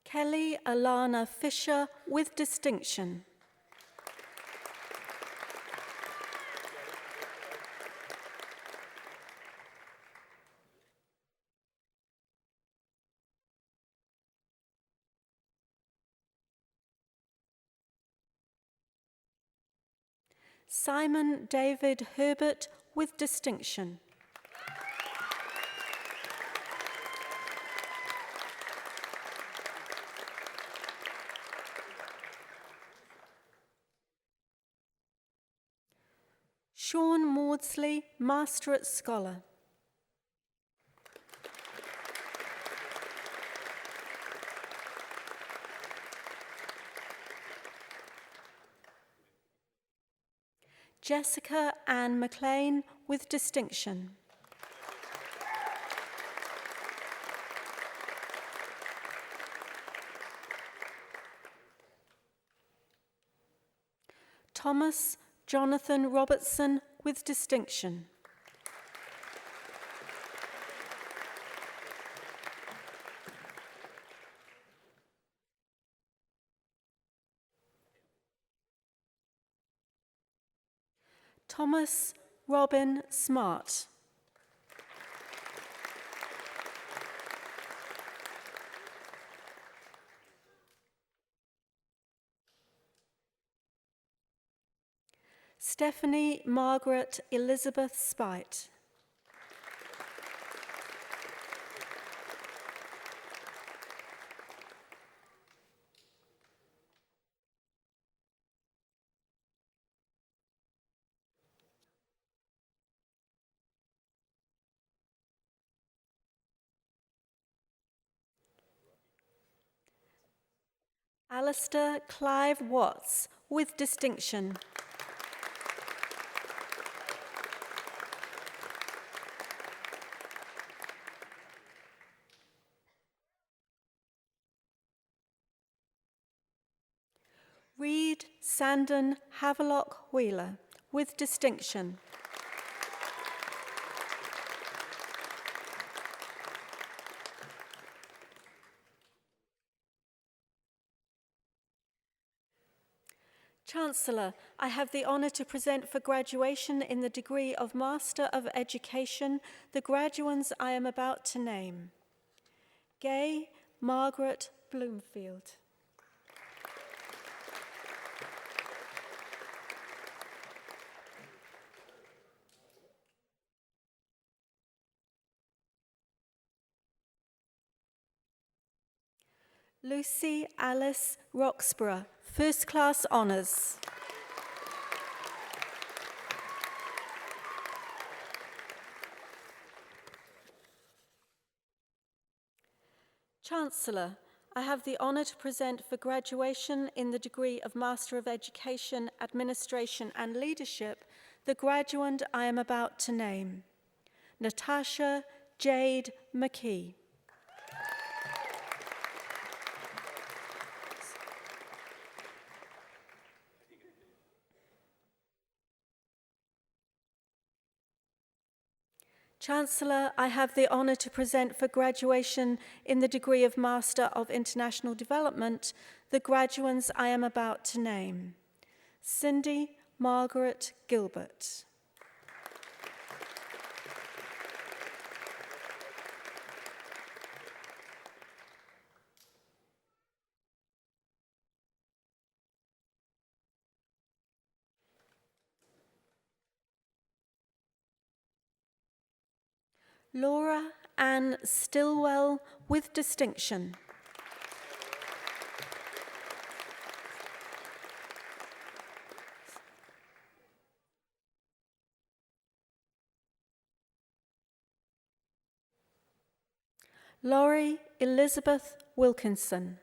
Kelly Alana Fisher with distinction. Simon David Herbert with distinction. Sean Maudsley, Masterate Scholar. Jessica Ann McLean with distinction. Thomas Jonathan Robertson with distinction. Thomas Robin Smart. Stephanie Margaret Elizabeth Spite. Alistair Clive Watts with distinction. Reed Sandon Havelock Wheeler with distinction. Chancellor, I have the honour to present for graduation in the degree of Master of Education the graduands I am about to name. Gay Margaret Bloomfield. Lucy Alice Roxburgh, First Class Honours. Chancellor, I have the honour to present for graduation in the degree of Master of Education, Administration and Leadership the graduand I am about to name. Natasha Jade McKee. Chancellor, I have the honour to present for graduation in the degree of Master of International Development the graduands I am about to name. Cindy Margaret Gilbert. Laura Ann Stillwell with distinction. Laurie Elizabeth Wilkinson.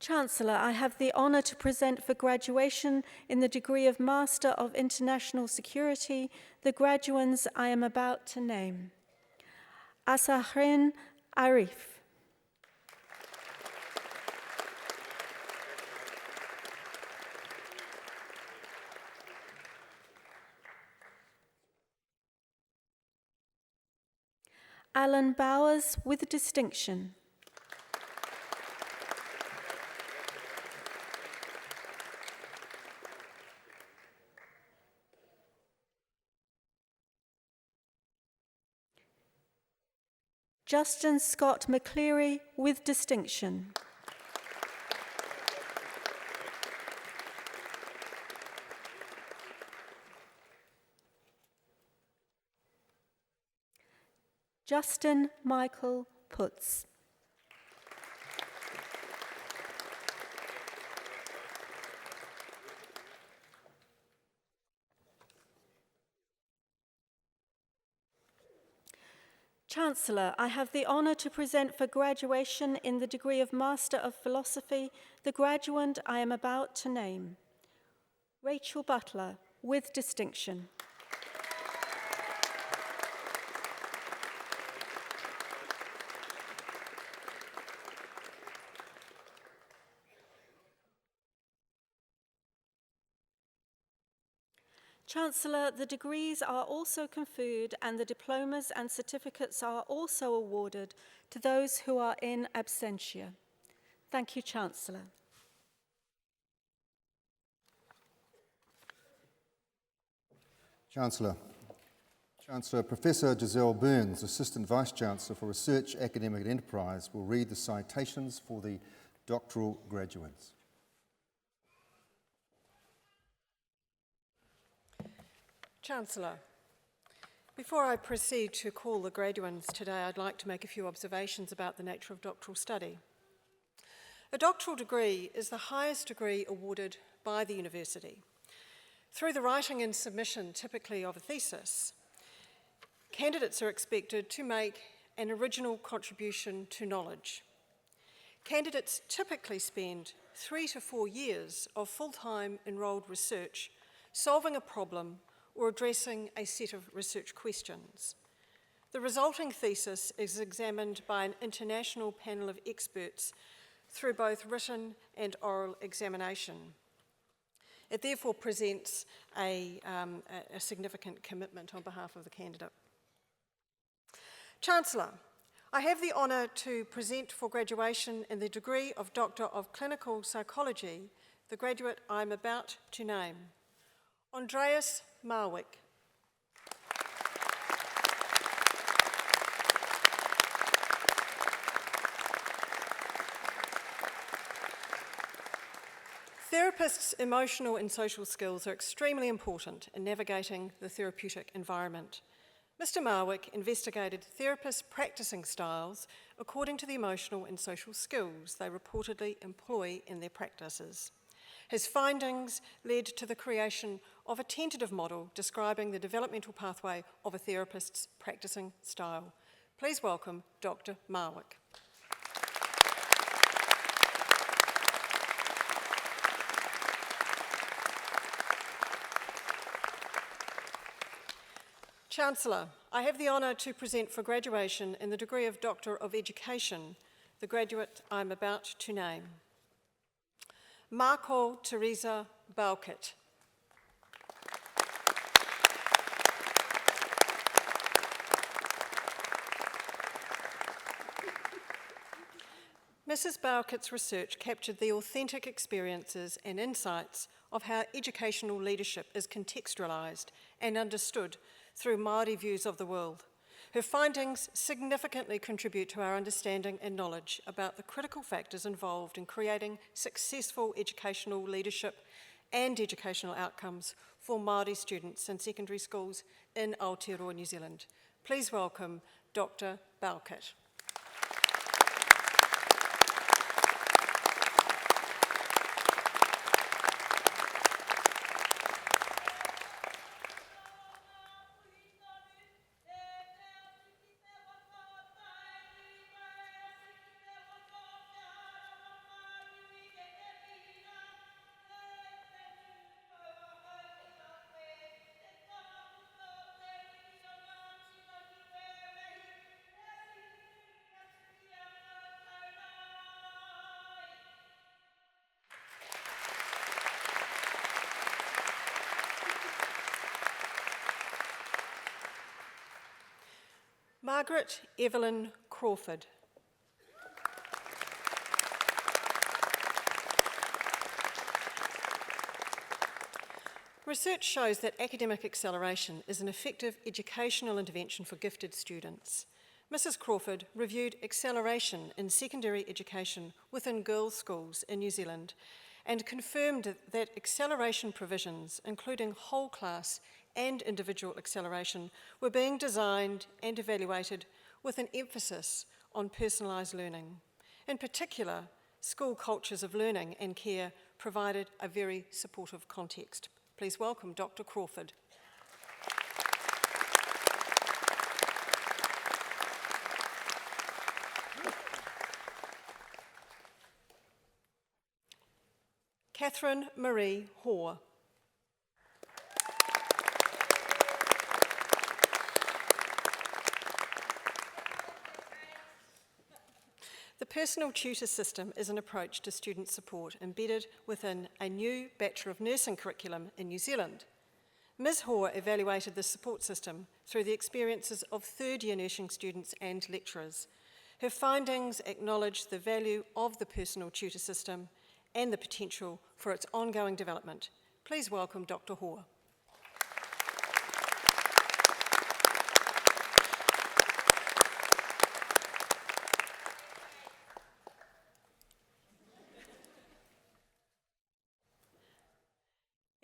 Chancellor, I have the honour to present for graduation in the degree of Master of International Security the graduands I am about to name. Asahin Arif. Alan Bowers with distinction. Justin Scott McCleary with distinction. Justin Michael Putz. Chancellor, I have the honour to present for graduation in the degree of Master of Philosophy the graduand I am about to name. Rachel Butler, with distinction. Chancellor, the degrees are also conferred and the diplomas and certificates are also awarded to those who are in absentia. Thank you, Chancellor. Chancellor. Chancellor, Professor Giselle Burns, Assistant Vice-Chancellor for Research, Academic and Enterprise, will read the citations for the doctoral graduates. Chancellor, before I proceed to call the graduands today, I'd like to make a few observations about the nature of doctoral study. A doctoral degree is the highest degree awarded by the university. Through the writing and submission, typically of a thesis, candidates are expected to make an original contribution to knowledge. Candidates typically spend 3 to 4 years of full-time enrolled research solving a problem or addressing a set of research questions. The resulting thesis is examined by an international panel of experts through both written and oral examination. It therefore presents a significant commitment on behalf of the candidate. Chancellor, I have the honour to present for graduation in the degree of Doctor of Clinical Psychology the graduate I am about to name, Andreas Marwick. Therapists' emotional and social skills are extremely important in navigating the therapeutic environment. Mr. Marwick investigated therapists' practicing styles according to the emotional and social skills they reportedly employ in their practices. His findings led to the creation of a tentative model describing the developmental pathway of a therapist's practicing style. Please welcome Dr. Marwick. Chancellor, I have the honour to present for graduation in the degree of Doctor of Education the graduate I am about to name, Marco Teresa Baukit. Mrs. Baukit's research captured the authentic experiences and insights of how educational leadership is contextualised and understood through Māori views of the world. Her findings significantly contribute to our understanding and knowledge about the critical factors involved in creating successful educational leadership and educational outcomes for Māori students in secondary schools in Aotearoa, New Zealand. Please welcome Dr. Baukit. Margaret Evelyn Crawford. Research shows that academic acceleration is an effective educational intervention for gifted students. Mrs. Crawford reviewed acceleration in secondary education within girls' schools in New Zealand and confirmed that acceleration provisions, including whole class and individual acceleration, were being designed and evaluated with an emphasis on personalised learning. In particular, school cultures of learning and care provided a very supportive context. Please welcome Dr. Crawford. Catherine Marie Hoare. The personal tutor system is an approach to student support embedded within a new Bachelor of Nursing curriculum in New Zealand. Ms. Hoare evaluated the support system through the experiences of third-year nursing students and lecturers. Her findings acknowledge the value of the personal tutor system and the potential for its ongoing development. Please welcome Dr. Hoare.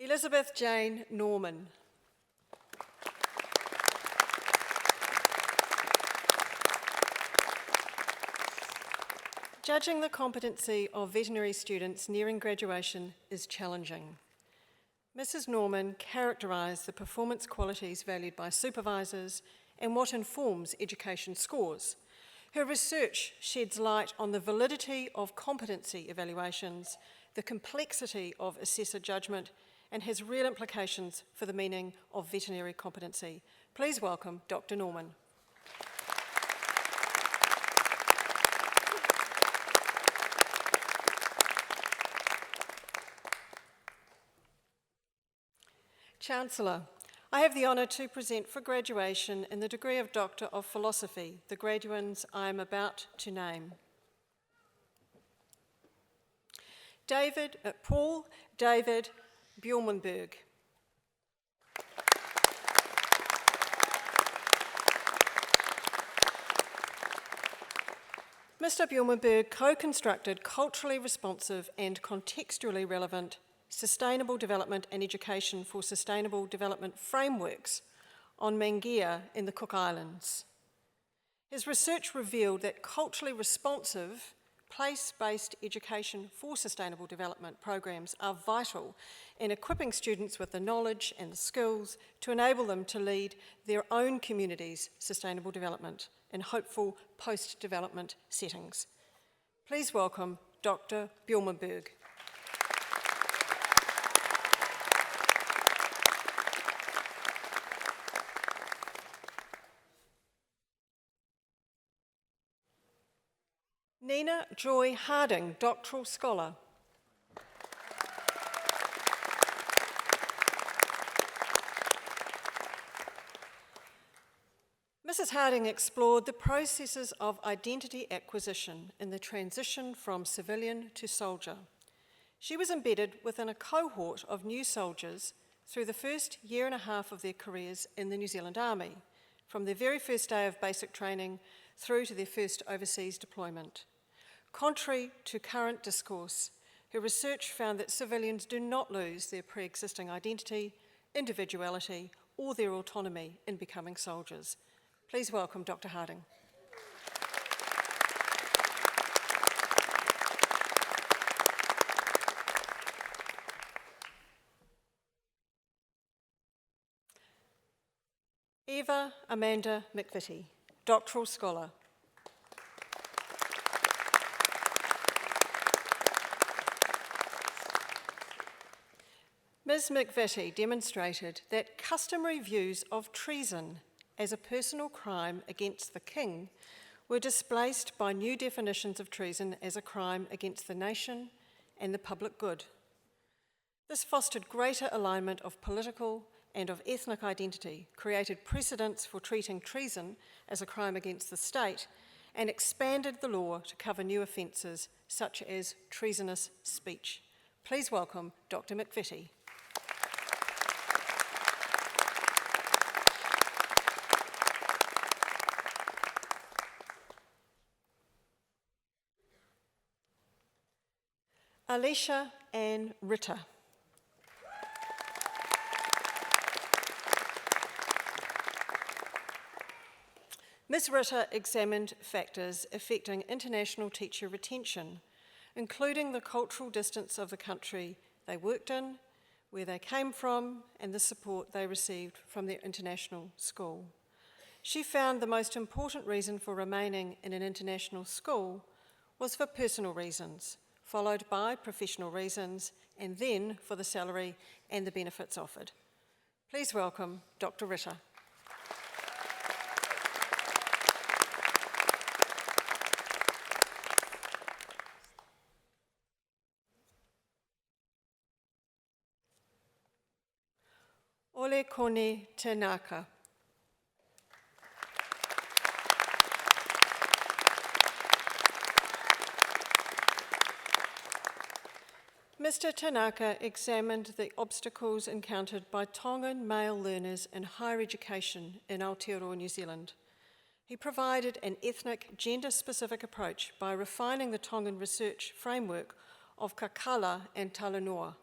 Elizabeth Jane Norman. Judging the competency of veterinary students nearing graduation is challenging. Mrs. Norman characterised the performance qualities valued by supervisors and what informs education scores. Her research sheds light on the validity of competency evaluations, the complexity of assessor judgment, and has real implications for the meaning of veterinary competency. Please welcome Dr. Norman. Chancellor, I have the honour to present for graduation in the degree of Doctor of Philosophy the graduands I am about to name. Paul David Bjornberg. Mr. Bjornberg co-constructed culturally responsive and contextually relevant sustainable development and education for sustainable development frameworks on Mangaia in the Cook Islands. His research revealed that culturally responsive, place-based education for sustainable development programs are vital in equipping students with the knowledge and the skills to enable them to lead their own community's sustainable development in hopeful post-development settings. Please welcome Dr. Bjornberg. Nina Joy Harding, Doctoral Scholar. Mrs. Harding explored the processes of identity acquisition in the transition from civilian to soldier. She was embedded within a cohort of new soldiers through the first year and a half of their careers in the New Zealand Army, from their very first day of basic training through to their first overseas deployment. Contrary to current discourse, her research found that civilians do not lose their pre-existing identity, individuality, or their autonomy in becoming soldiers. Please welcome Dr. Harding. Eva Amanda McVitie, Doctoral Scholar. Ms. McVitie demonstrated that customary views of treason as a personal crime against the king were displaced by new definitions of treason as a crime against the nation and the public good. This fostered greater alignment of political and of ethnic identity, created precedents for treating treason as a crime against the state, and expanded the law to cover new offences such as treasonous speech. Please welcome Dr. McVitie. Alicia Ann Ritter. Ms. Ritter examined factors affecting international teacher retention, including the cultural distance of the country they worked in, where they came from, and the support they received from their international school. She found the most important reason for remaining in an international school was for personal reasons, followed by professional reasons, and then for the salary and the benefits offered. Please welcome Dr. Ritter. Ole Kone Tanaka. Mr. Tanaka examined the obstacles encountered by Tongan male learners in higher education in Aotearoa, New Zealand. He provided an ethnic, gender-specific approach by refining the Tongan research framework of kakala and talanoa.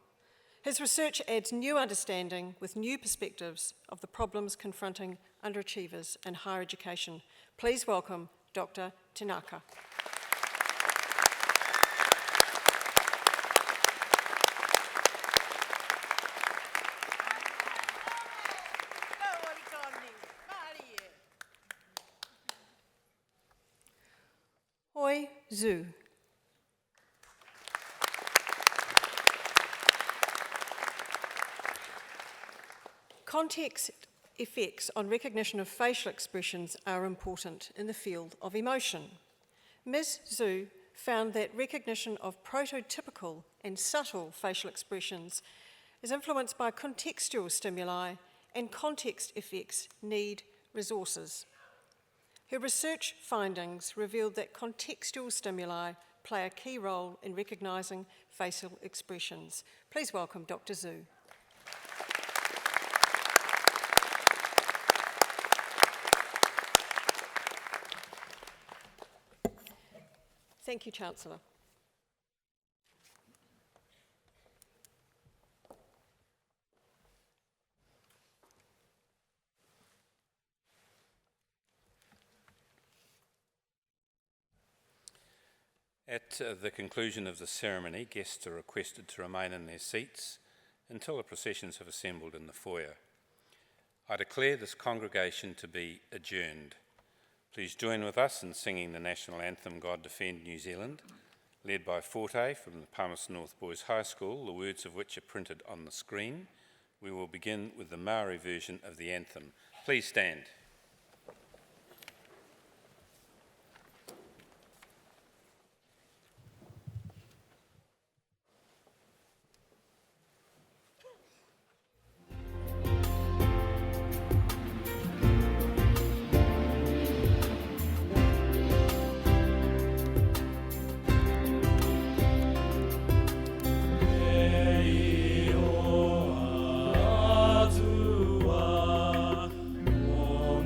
His research adds new understanding with new perspectives of the problems confronting underachievers in higher education. Please welcome Dr. Tanaka. Hoi Zhu. Context effects on recognition of facial expressions are important in the field of emotion. Ms. Zhu found that recognition of prototypical and subtle facial expressions is influenced by contextual stimuli, and context effects need resources. Her research findings revealed that contextual stimuli play a key role in recognising facial expressions. Please welcome Dr. Zhu. Thank you, Chancellor. At the conclusion of the ceremony, guests are requested to remain in their seats until the processions have assembled in the foyer. I declare this congregation to be adjourned. Please join with us in singing the national anthem, God Defend New Zealand, led by Forte from the Palmerston North Boys High School, the words of which are printed on the screen. We will begin with the Maori version of the anthem. Please stand. Oh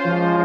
you.